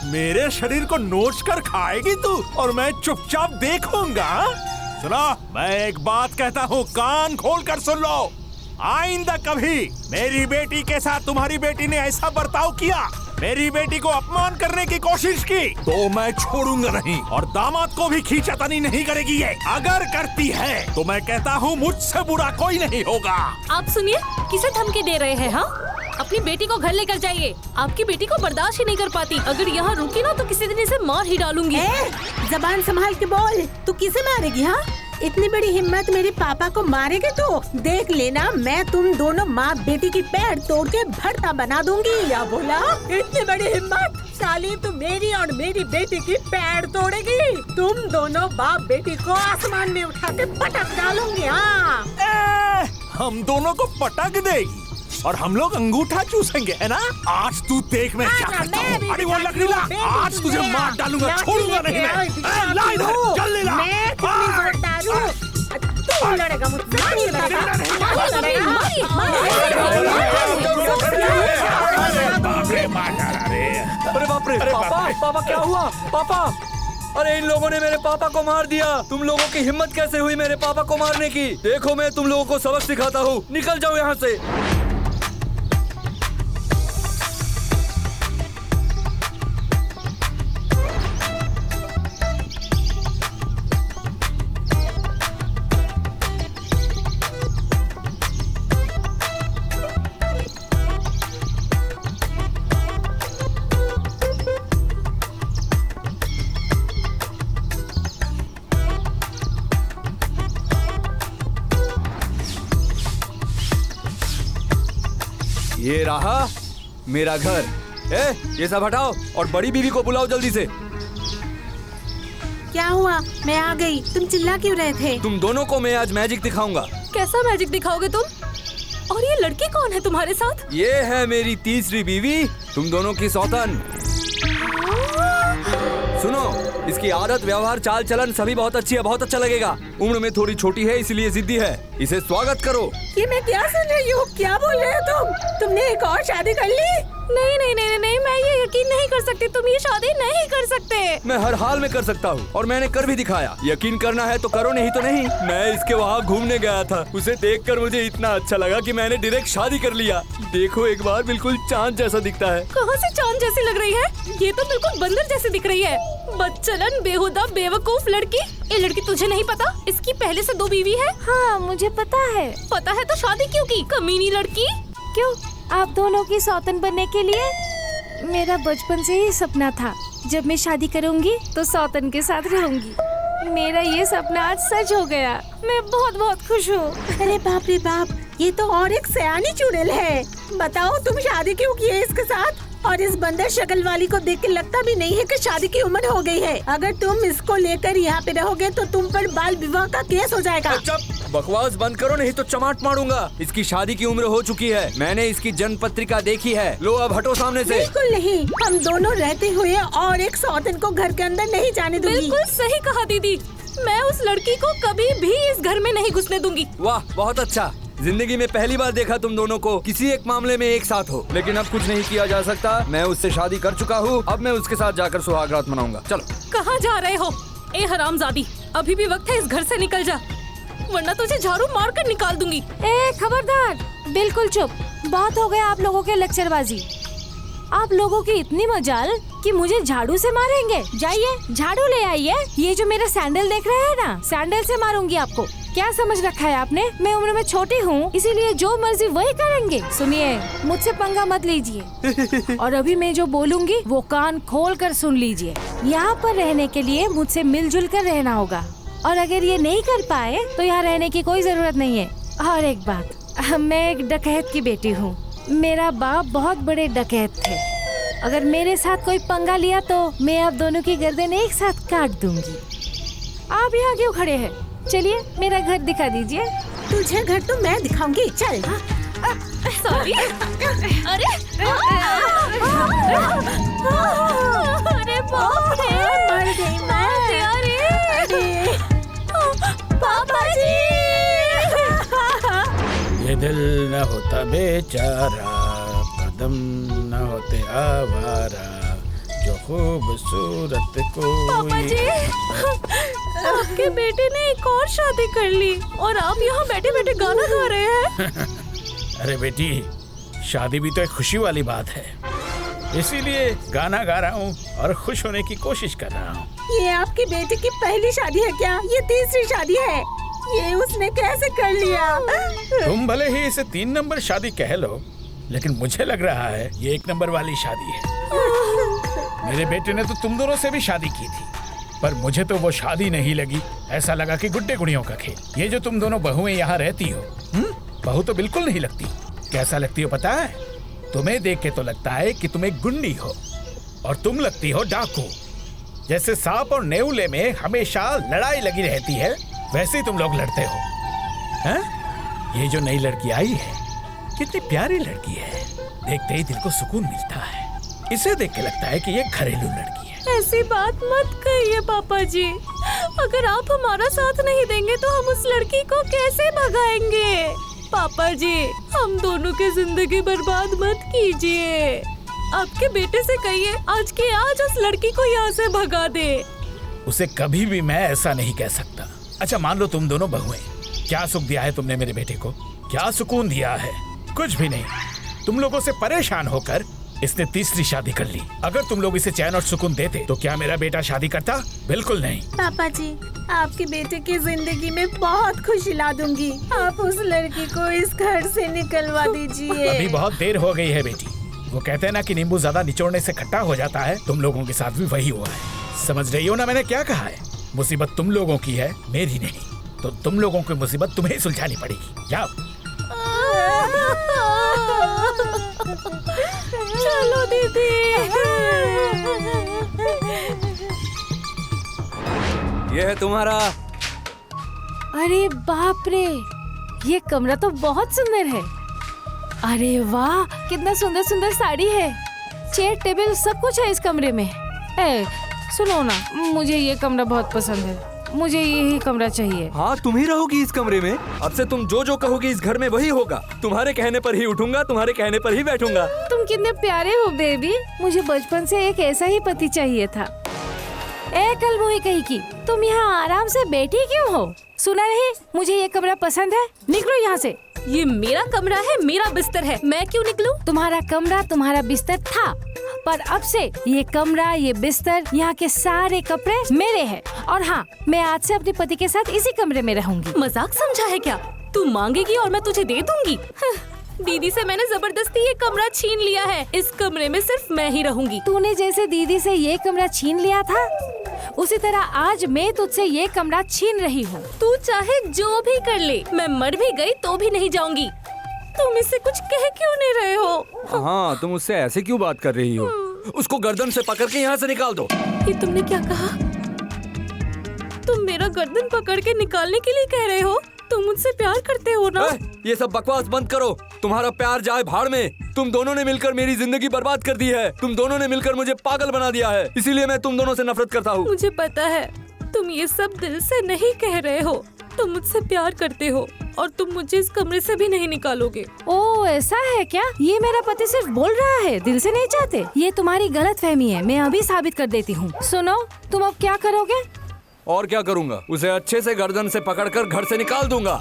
मेरे शरीर को नोच कर खाएगी तू और मैं चुपचाप देखूंगा? सुनो, मैं एक बात कहता हूँ, कान खोल कर सुन लो। आइंदा कभी मेरी बेटी के साथ तुम्हारी बेटी ने ऐसा बर्ताव किया, मेरी बेटी को अपमान करने की कोशिश की, तो मैं छोड़ूंगा नहीं और दामाद को भी खींचातानी नहीं करेगी ये। अगर करती है तो मैं कहता हूँ मुझसे बुरा कोई नहीं होगा। आप सुनिए, किसे धमकी दे रहे हैं? हाँ, अपनी बेटी को घर लेकर जाइए। आपकी बेटी को बर्दाश्त ही नहीं कर पाती। अगर यहाँ रुकी ना तो किसी दिन इसे मार ही डालूंगी। जबान संभाल के बोल, तू किसे मारेगी? हाँ, इतनी बड़ी हिम्मत मेरे पापा को मारेगी तो देख लेना, मैं तुम दोनों माँ बेटी की पैर तोड़ के भरता बना दूंगी। या बोला इतनी बड़ी हिम्मत? साली तू मेरी और मेरी बेटी की पैर तोड़ेगी? तुम दोनों बाप बेटी को आसमान में उठा के पटक डालूंगी। हाँ, हम दोनों को पटक देगी और हम लोग अंगूठा चूसेंगे, है ना? आज तू देख मैं क्या करता हूँ। अरे वो लकड़ी ला, आज तुझे मार डालूंगा, छोड़ूंगा नहीं मैं। ला इधर, जल्दी ला। मैं कितनी जोरदार हूँ, तू लड़ेगा मुझसे? अरे बाप रे, पापा क्या हुआ? पापा, अरे इन लोगों ने मेरे पापा को मार दिया। तुम लोगों की हिम्मत कैसे हुई मेरे पापा को मारने की? देखो मैं तुम लोगों को सबक सिखाता हूँ, निकल जाओ यहाँ से। ये रहा मेरा घर। ये सब हटाओ और बड़ी बीवी को बुलाओ जल्दी से। क्या हुआ? मैं आ गई। तुम चिल्ला क्यों रहे थे? तुम दोनों को मैं आज मैजिक दिखाऊंगा। कैसा मैजिक दिखाओगे तुम? और ये लड़की कौन है तुम्हारे साथ? ये है मेरी तीसरी बीवी, तुम दोनों की सौतन। सुनो, इसकी आदत, व्यवहार, चाल चलन सभी बहुत अच्छी है, बहुत अच्छा लगेगा। उम्र में थोड़ी छोटी है इसलिए जिद्दी है। इसे स्वागत करो। ये मैं क्या सुन रही हूँ? क्या बोल रहे हो तुम? तुमने एक और शादी कर ली? नहीं नहीं नहीं नहीं, मैं ये यकीन नहीं कर सकती। तुम ये शादी नहीं कर सकते। मैं हर हाल में कर सकता हूँ और मैंने कर भी दिखाया। यकीन करना है तो करो, नहीं तो नहीं। मैं इसके वहाँ घूमने गया था, उसे देखकर मुझे इतना अच्छा लगा कि मैंने डायरेक्ट शादी कर लिया। देखो एक बार, बिल्कुल चांद जैसा दिखता है। कहाँ से चांद जैसी लग रही है? ये तो बिल्कुल बंदर जैसी दिख रही है। बदचलन, बेहुदा, बेवकूफ लड़की। ये लड़की तुझे नहीं पता इसकी पहले से 2 बीवी है? हाँ मुझे पता है। पता है तो शादी क्यों की, कमीनी लड़की? क्यों? आप दोनों की सौतन बनने के लिए? मेरा बचपन से ही सपना था, जब मैं शादी करूंगी तो सौतन के साथ रहूंगी। मेरा ये सपना आज सच हो गया। मैं बहुत बहुत खुश हूँ। अरे बाप रे बाप, ये तो और एक सयानी चुड़ैल है। बताओ तुम शादी क्यों की है इसके साथ? और इस बंदर शक्ल वाली को देख के लगता भी नहीं है कि शादी की उम्र हो गई है। अगर तुम इसको लेकर यहाँ पे रहोगे तो तुम पर बाल विवाह का केस हो जाएगा। चुप, बकवास बंद करो नहीं तो चमाट मारूंगा। इसकी शादी की उम्र हो चुकी है, मैंने इसकी जन्म पत्रिका देखी है। लो अब हटो सामने से। बिल्कुल नहीं, हम दोनों रहते हुए और एक सौतन को घर के अंदर नहीं जाने दूंगी। बिल्कुल सही कहा दीदी, मैं उस लड़की को कभी भी इस घर में नहीं घुसने दूंगी। वाह, बहुत अच्छा। जिंदगी में पहली बार देखा तुम दोनों को किसी एक मामले में एक साथ हो। लेकिन अब कुछ नहीं किया जा सकता, मैं उससे शादी कर चुका हूँ। अब मैं उसके साथ जाकर सुहाग रात मनाऊंगा। चलो। कहाँ जा रहे हो? ए हरामजादी, अभी भी वक्त है, इस घर से निकल जा, वरना तुझे झाड़ू मार कर निकाल दूंगी। ए खबरदार, बिल्कुल चुप। बहुत हो गया आप लोगों के लेक्चरबाजी। आप लोगों की इतनी मजाल कि मुझे झाड़ू से मारेंगे। जाइए झाड़ू ले आइए। ये जो मेरा सैंडल देख रहे हैं ना, सैंडल से मारूंगी आपको। क्या समझ रखा है आपने? मैं उम्र में छोटी हूँ, इसीलिए जो मर्जी वही करेंगे। सुनिए, मुझसे पंगा मत लीजिए और अभी मैं जो बोलूँगी वो कान खोल कर सुन लीजिए। यहाँ पर रहने के लिए मुझसे मिलजुल कर रहना होगा, और अगर ये नहीं कर पाए तो यहाँ रहने की कोई जरूरत नहीं है। और एक बात, मैं एक डकैत की बेटी हूँ। मेरा बाप बहुत बड़े डकैत थे। अगर मेरे साथ कोई पंगा लिया तो मैं आप दोनों की गर्दन एक साथ काट दूंगी। आप यहाँ क्यों खड़े हैं? चलिए मेरा घर दिखा दीजिए। तुझे घर तो मैं दिखाऊंगी, चल। सॉरी। अरे अरे बाप रे, मर गई मैं। अरे पापा जी। ये दिल न होता बेचारा, कदम न होते आवारा, जो खूबसूरत को। पापा जी, आपके बेटे ने एक और शादी कर ली और आप यहाँ बैठे बैठे गाना गा रहे हैं। अरे बेटी, शादी भी तो एक खुशी वाली बात है, इसीलिए गाना गा रहा हूँ और खुश होने की कोशिश कर रहा हूँ। ये आपके बेटे की पहली शादी है क्या? ये तीसरी शादी है। ये उसने कैसे कर लिया? तुम भले ही इसे 3 नंबर शादी कह लो, लेकिन मुझे लग रहा है ये 1 नंबर वाली शादी है। मेरे बेटे ने तो तुम दोनों से भी शादी की थी, पर मुझे तो वो शादी नहीं लगी। ऐसा लगा कि गुड्डे गुड़ियों का खेल। ये जो तुम दोनों बहुएं यहाँ रहती हो, बहू तो बिल्कुल नहीं लगती। कैसा लगती हो पता है? तुम्हें देख के तो लगता है कि तुम एक गुंडी हो, और तुम लगती हो डाकू। जैसे सांप और नेउले में हमेशा लड़ाई लगी रहती है, वैसे ही तुम लोग लड़ते हो। हैं? ये जो नई लड़की आई है, कितनी प्यारी लड़की है, देखते ही दिल को सुकून मिलता है। इसे देख के लगता है कि ये घरेलू लड़की है। ऐसी बात मत कहिए पापा जी। अगर आप हमारा साथ नहीं देंगे तो हम उस लड़की को कैसे भगाएंगे? पापा जी, हम दोनों की जिंदगी बर्बाद मत कीजिए। आपके बेटे से कहिए आज के आज उस लड़की को यहाँ से भगा दे। उसे कभी भी मैं ऐसा नहीं कह सकता। अच्छा मान लो तुम दोनों बहुएं, क्या सुख दिया है तुमने मेरे बेटे को? क्या सुकून दिया है? कुछ भी नहीं। तुम लोगों से परेशान होकर इसने तीसरी शादी कर ली। अगर तुम लोग इसे चैन और सुकून देते तो क्या मेरा बेटा शादी करता? बिल्कुल नहीं। पापा जी, आपके बेटे की जिंदगी में बहुत खुशी ला दूंगी। आप उस लड़की को इस घर से निकलवा दीजिए। अभी बहुत देर हो गई है बेटी। वो कहते हैं ना कि नींबू ज्यादा निचोड़ने से खट्टा हो जाता है। तुम लोगों के साथ भी वही हुआ है। समझ रही हो ना मैंने क्या कहा है? मुसीबत तुम लोगों की है, मेरी नहीं। तो तुम लोगों की मुसीबत तुम्हें सुलझानी पड़ेगी। जाओ। चलो दीदी। ये है तुम्हारा। अरे बाप रे, ये कमरा तो बहुत सुंदर है। अरे वाह, कितना सुंदर सुंदर साड़ी है, चेयर टेबल सब कुछ है इस कमरे में। सुनो ना, मुझे ये कमरा बहुत पसंद है, मुझे यही कमरा चाहिए। हाँ, तुम ही रहोगी इस कमरे में। अब से तुम जो जो कहोगी इस घर में वही होगा। तुम्हारे कहने पर ही उठूंगा, तुम्हारे कहने पर ही बैठूंगा। तुम कितने प्यारे हो बेबी, मुझे बचपन से एक ऐसा ही पति चाहिए था। कल मुही कही की, तुम यहाँ आराम से बैठी क्यों हो? सुना नहीं, मुझे ये कमरा पसंद है, निकलो यहाँ से। ये मेरा कमरा है, मेरा बिस्तर है, मैं क्यों निकलूं? तुम्हारा कमरा तुम्हारा बिस्तर था, पर अब से ये कमरा, ये बिस्तर, यहाँ के सारे कपड़े मेरे हैं। और हाँ, मैं आज से अपने पति के साथ इसी कमरे में रहूंगी। मजाक समझा है क्या? तू मांगेगी और मैं तुझे दे दूंगी? दीदी से मैंने जबरदस्ती ये कमरा छीन लिया है। इस कमरे में सिर्फ मैं ही रहूंगी। तूने जैसे दीदी से ये कमरा छीन लिया था, उसी तरह आज मैं तुझसे ये कमरा छीन रही हूँ। तू चाहे जो भी कर ले, मैं मर भी गई तो भी नहीं जाऊंगी। तुम इससे कुछ कह क्यों नहीं रहे हो? हाँ, तुम उससे ऐसे क्यों बात कर रही हो? उसको गर्दन से पकड़ के यहाँ से निकाल दो। ये तुमने क्या कहा? तुम मेरा गर्दन पकड़ के निकालने के लिए कह रहे हो? तुम मुझसे प्यार करते हो ना? ये सब बकवास बंद करो। तुम्हारा प्यार जाए भाड़ में। तुम दोनों ने मिलकर मेरी जिंदगी बर्बाद कर दी है। तुम दोनों ने मिलकर मुझे पागल बना दिया है। इसीलिए मैं तुम दोनों से नफरत करता हूँ। मुझे पता है, तुम ये सब दिल से नहीं कह रहे हो। तुम मुझसे प्यार करते हो और तुम मुझे इस कमरे से भी नहीं निकालोगे। ओ, ऐसा है क्या? ये मेरा पति सिर्फ बोल रहा है, दिल से नहीं चाहते। ये तुम्हारी गलतफहमी है, मैं अभी साबित कर देती हूँ। सुनो, तुम अब क्या करोगे? और क्या करूँगा? उसे अच्छे से गर्दन से पकड़कर घर से निकाल दूंगा।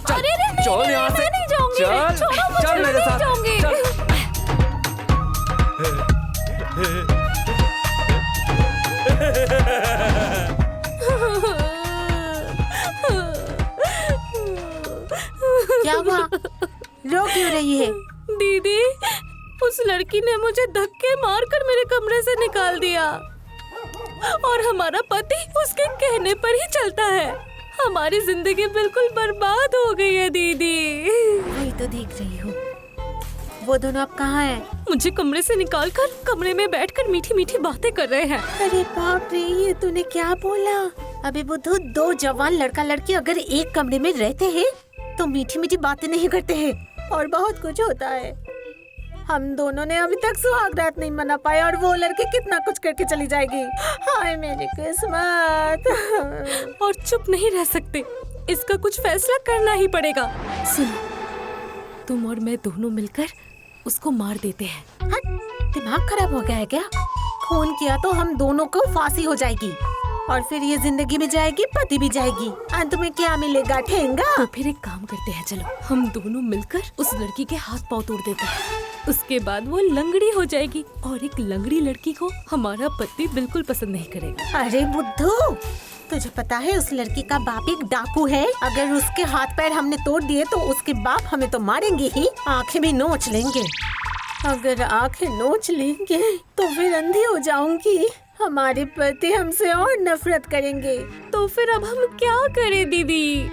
अरे चल यहाँ से। मैं नहीं जाऊंगी। चल, छोड़ो मुझे, चल मैं मेरे नहीं साथ। जाऊंगी। चल। क्या हुआ? रो क्यों रही है? दीदी, उस लड़की ने मुझे धक्के मारकर मेरे कमरे से निकाल दिया और हमारा पति उसके कहने पर ही चलता है। हमारी जिंदगी बिल्कुल बर्बाद हो गई है दीदी। वही तो देख रही हूँ। वो दोनों अब कहाँ हैं? मुझे कमरे से निकालकर कमरे में बैठकर मीठी मीठी बातें कर रहे हैं। अरे बाप रे, ये तूने क्या बोला? अबे बुद्धू, दो जवान लड़का लड़की अगर एक कमरे में रहते हैं तो मीठी मीठी बातें नहीं करते हैं और बहुत कुछ होता है। हम दोनों ने अभी तक सुहाग रात नहीं मना पाए और वो लड़की कितना कुछ करके चली जाएगी। हाय मेरी किस्मत। और चुप नहीं रह सकते, इसका कुछ फैसला करना ही पड़ेगा। सुनो, तुम और मैं दोनों मिलकर उसको मार देते हैं। हट, दिमाग खराब हो गया है क्या? खून किया तो हम दोनों को फांसी हो जाएगी और फिर ये जिंदगी भी जाएगी, पति भी जाएगी। अंत में क्या मिलेगा? ठेंगा। तो फिर एक काम करते हैं, चलो हम दोनों मिलकर उस लड़की के हाथ पांव तोड़ देते हैं। उसके बाद वो लंगड़ी हो जाएगी और एक लंगड़ी लड़की को हमारा पति बिल्कुल पसंद नहीं करेगा। अरे बुद्धू, तुझे पता है उस लड़की का बाप एक डाकू है। अगर उसके हाथ पैर हमने तोड़ दिए तो उसके बाप हमें तो मारेंगे ही, आंखें भी नोच लेंगे। अगर आंखें नोच लेंगे तो फिर अंधी हो जाऊंगी। हमारे पति हमसे और नफरत करेंगे। तो फिर अब हम क्या करें दीदी?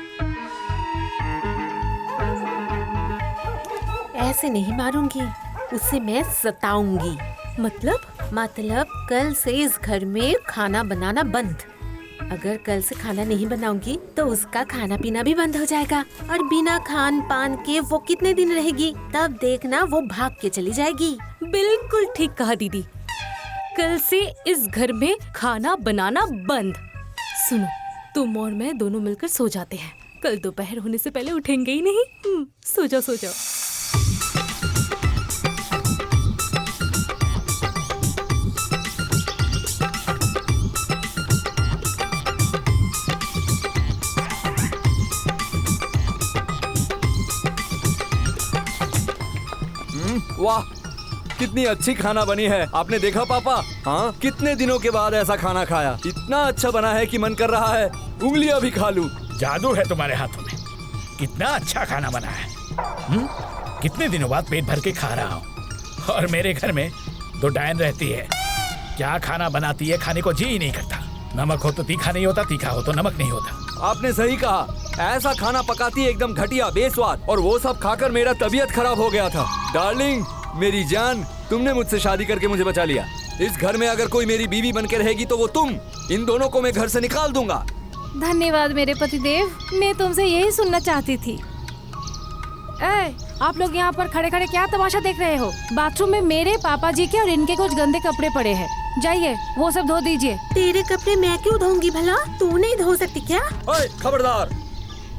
ऐसे नहीं मारूंगी, उसे मैं सताऊंगी। मतलब कल से इस घर में खाना बनाना बंद। अगर कल से खाना नहीं बनाऊंगी तो उसका खाना पीना भी बंद हो जाएगा और बिना खान पान के वो कितने दिन रहेगी? तब देखना वो भाग के चली जाएगी। बिल्कुल ठीक कहा दीदी, कल से इस घर में खाना बनाना बंद। सुनो, तुम और मैं दोनों मिलकर सो जाते हैं। कल दोपहर होने से पहले उठेंगे ही नहीं। सो जाओ सो जाओ। वाह, कितनी अच्छी खाना बनी है। आपने देखा पापा? हाँ, कितने दिनों के बाद ऐसा खाना खाया। इतना अच्छा बना है कि मन कर रहा है उंगलियां भी खा लूं। जादू है तुम्हारे हाथों में। कितना अच्छा खाना बना है। कितने दिनों बाद पेट भर के खा रहा हूँ। और मेरे घर में दो डायन रहती है, क्या खाना बनाती है, खाने को जी ही नहीं करता। नमक हो तो तीखा नहीं होता, तीखा हो तो नमक नहीं होता। आपने सही कहा, ऐसा खाना पकाती है एकदम घटिया बेस्वाद। और वो सब खाकर मेरा तबीयत खराब हो गया था। डार्लिंग, मेरी जान, तुमने मुझसे शादी करके मुझे बचा लिया। इस घर में अगर कोई मेरी बीवी बनके रहेगी तो वो तुम। इन दोनों को मैं घर से निकाल दूंगा। धन्यवाद मेरे पतिदेव, मैं तुमसे यही सुनना चाहती थी। आप लोग यहाँ पर खड़े खड़े क्या तमाशा देख रहे हो? बाथरूम में मेरे पापा जी के और इनके कुछ गंदे कपड़े पड़े हैं। जाइए वो सब धो दीजिए। तेरे कपड़े मैं क्यों धोऊंगी भला? तू नहीं धो सकती क्या? ओए, खबरदार,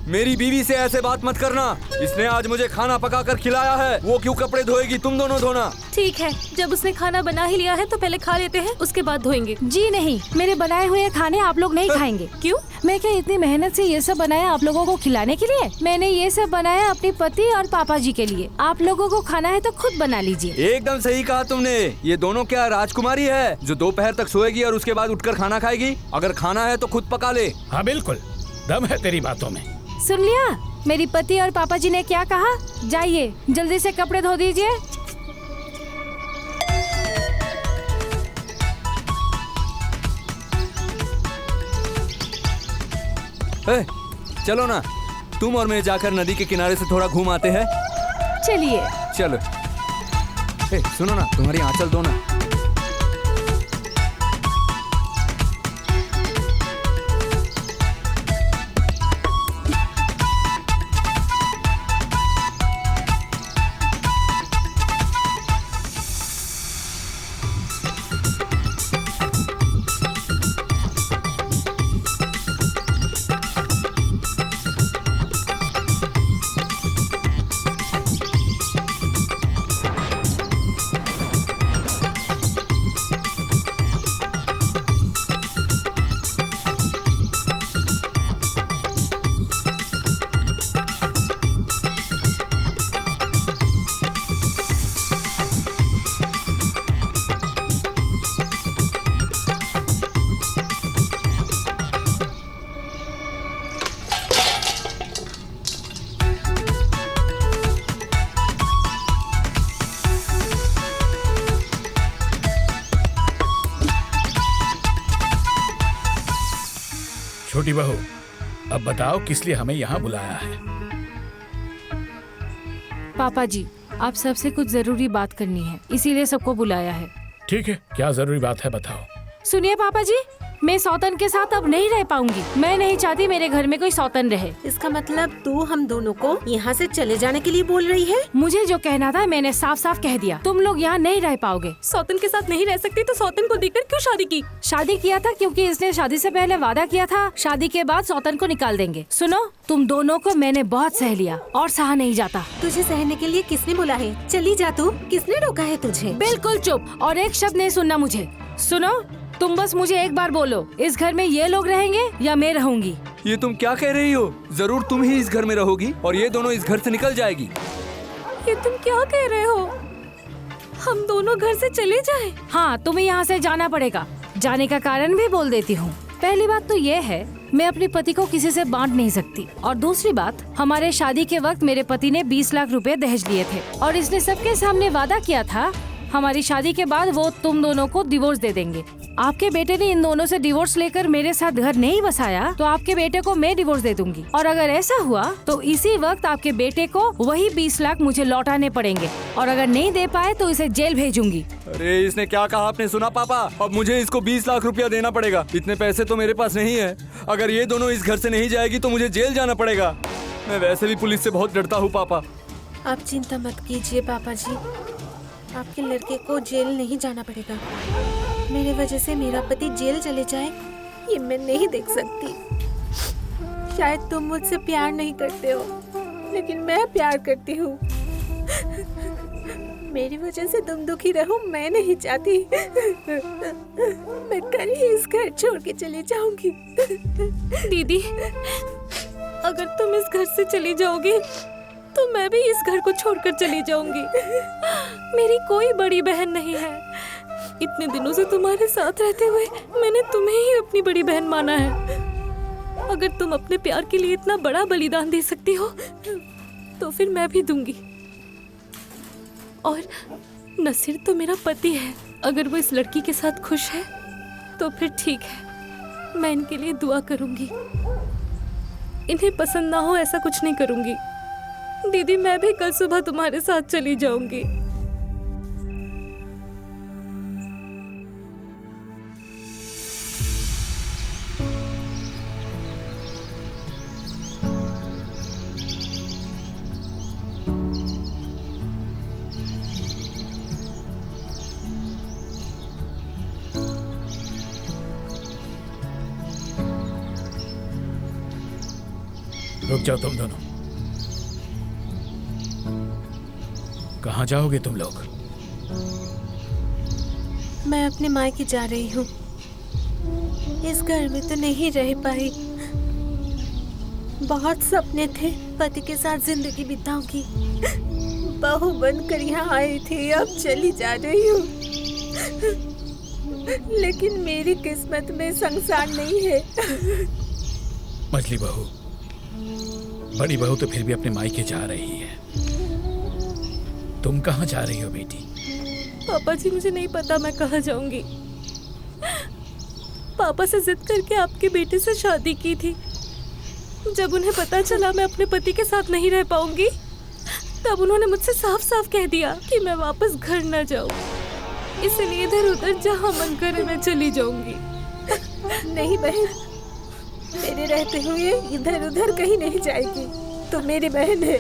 मेरी बीवी से ऐसे बात मत करना। इसने आज मुझे खाना पका कर खिलाया है, वो क्यों कपड़े धोएगी? तुम दोनों धोना। ठीक है, जब उसने खाना बना ही लिया है तो पहले खा लेते हैं, उसके बाद धोएंगे। जी नहीं, मेरे बनाए हुए खाने आप लोग नहीं खाएंगे। क्यों? मैं क्या इतनी मेहनत से ये सब बनाया आप लोगों को खिलाने के लिए? मैंने ये सब बनाया अपने पति और पापा जी के लिए। आप लोगों को खाना है तो खुद बना लीजिए। एकदम सही कहा तुमने। ये दोनों क्या राजकुमारी है जो दोपहर तक सोएगी और उसके बाद उठकर खाना खाएगी? अगर खाना है तो खुद पका ले। हाँ बिल्कुल, दम है तेरी बातों में। सुन लिया मेरी पति और पापा जी ने क्या कहा? जाइए जल्दी से कपड़े धो दीजिए। चलो ना, तुम और मैं जाकर नदी के किनारे से थोड़ा घूम आते हैं। चलिए। चलो। सुनो ना, तुम्हारी आंचल दो ना। छोटी बहू, अब बताओ किस लिए हमें यहाँ बुलाया है? पापा जी, आप सबसे कुछ जरूरी बात करनी है, इसीलिए सबको बुलाया है। ठीक है, क्या जरूरी बात है बताओ। सुनिए पापा जी, मैं सौतन के साथ अब नहीं रह पाऊंगी। मैं नहीं चाहती मेरे घर में कोई सौतन रहे। इसका मतलब तू हम दोनों को यहाँ से चले जाने के लिए बोल रही है? मुझे जो कहना था मैंने साफ साफ कह दिया। तुम लोग यहाँ नहीं रह पाओगे। सौतन के साथ नहीं रह सकती तो सौतन को देकर क्यों शादी की? शादी किया था क्योंकि इसने शादी से पहले वादा किया था शादी के बाद सौतन को निकाल देंगे। सुनो, तुम दोनों को मैंने बहुत सह लिया और सहा नहीं जाता। तुझे सहने के लिए किसने बोला है? चली जा तू। किसने रोका है तुझे? बिल्कुल चुप, और एक शब्द नहीं सुनना मुझे। सुनो, तुम बस मुझे एक बार बोलो, इस घर में ये लोग रहेंगे या मैं रहूंगी? ये तुम क्या कह रही हो? जरूर तुम ही इस घर में रहोगी और ये दोनों इस घर से निकल जाएगी। ये तुम क्या कह रहे हो? हम दोनों घर से चले जाएं? हाँ, तुम्हें यहाँ से जाना पड़ेगा। जाने का कारण भी बोल देती हूँ। पहली बात तो ये है, मैं अपने पति को किसी से बांट नहीं सकती। और दूसरी बात, हमारे शादी के वक्त मेरे पति ने 20 लाख रुपए दहेज लिए थे और इसने सबके सामने वादा किया था हमारी शादी के बाद वो तुम दोनों को डिवोर्स दे देंगे। आपके बेटे ने इन दोनों से डिवोर्स लेकर मेरे साथ घर नहीं बसाया तो आपके बेटे को मैं डिवोर्स दे दूंगी, और अगर ऐसा हुआ तो इसी वक्त आपके बेटे को वही 20 लाख मुझे लौटाने पड़ेंगे, और अगर नहीं दे पाए तो इसे जेल भेजूंगी। अरे इसने क्या कहा, आपने सुना पापा? अब मुझे इसको 20 लाख रुपया देना पड़ेगा। इतने पैसे तो मेरे पास नहीं है। अगर ये दोनों इस घर से नहीं जाएगी तो मुझे जेल जाना पड़ेगा। मैं वैसे भी पुलिस से बहुत डरता हूँ पापा। आप चिंता मत कीजिए पापा जी, आपके लड़के को जेल नहीं जाना पड़ेगा। मेरे वजह से मेरा पति जेल चले जाए ये मैं नहीं देख सकती। शायद तुम मुझसे प्यार नहीं करते हो, लेकिन मैं प्यार करती हूँ। मेरी वजह से तुम दुखी रहो मैं नहीं चाहती। मैं कल ही इस घर छोड़ के चली जाऊंगी। दीदी, अगर तुम इस घर से चली जाओगी तो मैं भी इस घर को छोड़कर चली जाऊंगी। मेरी कोई बड़ी बहन नहीं है। इतने दिनों से तुम्हारे साथ रहते हुए मैंने तुम्हें ही अपनी बड़ी बहन माना है। अगर तुम अपने प्यार के लिए इतना बड़ा बलिदान दे सकती हो तो फिर मैं भी दूंगी। और नसीर तो मेरा पति है, अगर वो इस लड़की के साथ खुश है तो फिर ठीक है, मैं इनके लिए दुआ करूंगी। इन्हें पसंद ना हो ऐसा कुछ नहीं करूंगी। दीदी, मैं भी कल सुबह तुम्हारे साथ चली जाऊंगी। रुक जाओ तुम दोनों। कहाँ जाओगे तुम लोग? मैं अपने मायके जा रही हूँ। इस घर में तो नहीं रह पाई। बहुत सपने थे पति के साथ जिंदगी बिताऊंगी। बहू बनकर यहाँ आई थी, अब चली जा रही हूँ। लेकिन मेरी किस्मत में संसार नहीं है। मछली बहू, बड़ी बहू तो फिर भी अपने मायके जा रही है। तुम कहाँ जा रही हो बेटी? पापा जी मुझे नहीं पता मैं कहाँ जाऊंगी। पापा से जिद करके आपके बेटे से शादी की थी। जब उन्हें पता चला मैं अपने पति के साथ नहीं रह पाऊंगी, तब उन्होंने मुझसे साफ साफ कह दिया कि मैं वापस घर न जाऊं। इसलिए इधर उधर जहाँ मन करे मैं चली जाऊंगी। नहीं बहन, मेरे रहते हुए इधर उधर कहीं नहीं जाएगी। तो मेरी बहन है,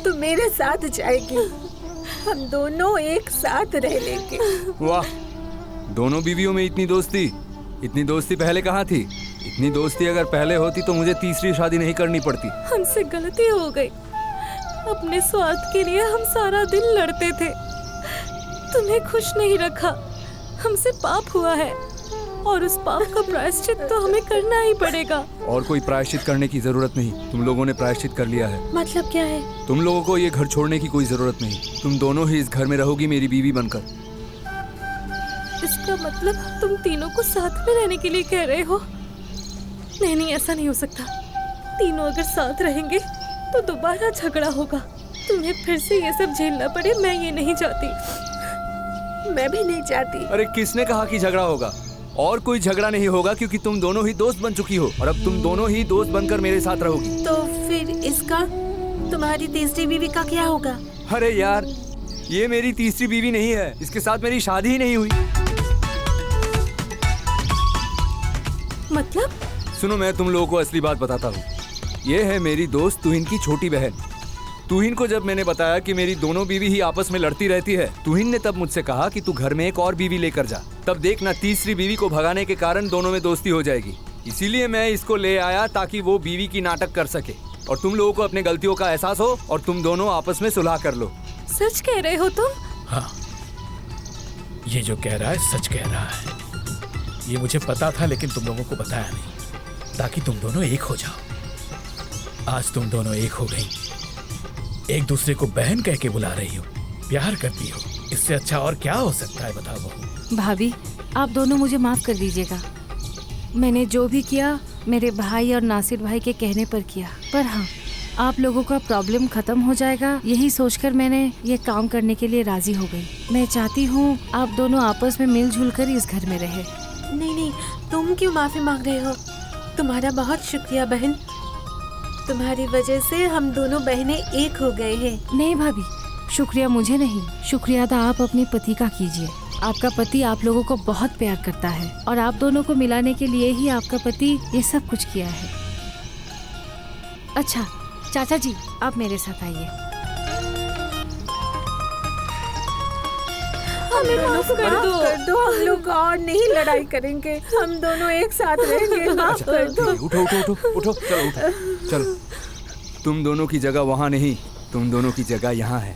तो मेरे साथ जाएगी। हम दोनों एक साथ रह लेंगे। वाह, दोनों बीवियों में इतनी दोस्ती। इतनी दोस्ती पहले कहाँ थी? इतनी दोस्ती अगर पहले होती तो मुझे तीसरी शादी नहीं करनी पड़ती। हमसे गलती हो गई। अपने स्वार्थ के लिए हम सारा दिन लड़ते थे। तुम्हें खुश नहीं रखा। हमसे पाप हुआ है और उस पाप का प्रायश्चित तो हमें करना ही पड़ेगा। और कोई प्रायश्चित करने की जरूरत नहीं। तुम लोगों ने प्रायश्चित कर लिया है। मतलब क्या है? तुम लोगों को ये घर छोड़ने की कोई जरूरत नहीं। तुम दोनों ही इस घर में रहोगी मेरी बीवी बनकर। इसका मतलब तुम तीनों को साथ में रहने के लिए कह रहे हो? नहीं, ऐसा नहीं हो सकता। तीनों अगर साथ रहेंगे तो दोबारा झगड़ा होगा। तुम्हें फिर से ये सब झेलना पड़े, मैं ये नहीं चाहती। मैं भी नहीं चाहती। अरे किसने कहा कि झगड़ा होगा? और कोई झगड़ा नहीं होगा क्योंकि तुम दोनों ही दोस्त बन चुकी हो और अब तुम दोनों ही दोस्त बनकर मेरे साथ रहोगी। तो फिर इसका, तुम्हारी तीसरी बीवी का क्या होगा? अरे यार, ये मेरी तीसरी बीवी नहीं है। इसके साथ मेरी शादी ही नहीं हुई। मतलब? सुनो, मैं तुम लोगों को असली बात बताता हूँ। ये है मेरी दोस्त तुहिन की छोटी बहन। तुहिन को जब मैंने बताया कि मेरी दोनों बीवी ही आपस में लड़ती रहती है, तुहिन ने तब मुझसे कहा कि तू घर में एक और बीवी लेकर जा। तब देखना, तीसरी बीवी को भगाने के कारण दोनों में दोस्ती हो जाएगी। इसीलिए मैं इसको ले आया ताकि वो बीवी की नाटक कर सके और तुम लोगों को अपने गलतियों का एहसास हो और तुम दोनों आपस में सुलह कर लो। सच कह रहे हो तुम? हाँ, ये जो कह रहा है सच कह रहा है। ये मुझे पता था लेकिन तुम लोगों को बताया नहीं, ताकि तुम दोनों एक हो जाओ। आज तुम दोनों एक हो गई। एक दूसरे को बहन कह के बुला रही हो, प्यार करती हो। इससे अच्छा और क्या हो सकता है, बताओ बहू। भाभी, आप दोनों मुझे माफ कर दीजिएगा। मैंने जो भी किया मेरे भाई और नासिर भाई के कहने पर किया। पर हाँ, आप लोगों का प्रॉब्लम खत्म हो जाएगा यही सोचकर मैंने ये काम करने के लिए राजी हो गई। मैं चाहती हूँ आप दोनों आपस में मिलजुल कर इस घर में रहे। नहीं, तुम क्यों माफी मांग रहे हो? तुम्हारा बहुत शुक्रिया बहन। तुम्हारी वजह से हम दोनों बहनें एक हो गए हैं। नहीं भाभी, शुक्रिया मुझे नहीं, शुक्रिया तो आप अपने पति का कीजिए। आपका पति आप लोगों को बहुत प्यार करता है और आप दोनों को मिलाने के लिए ही आपका पति ये सब कुछ किया है। अच्छा चाचा जी, आप मेरे साथ आइए। हमें माफ कर दो। हम लोग और नहीं लड़ाई करेंगे। हम दोनों एक साथ रहेंगे। माफ कर दो। उठो, चलो उठो। चलो, तुम दोनों की जगह वहाँ नहीं, तुम दोनों की जगह यहाँ है।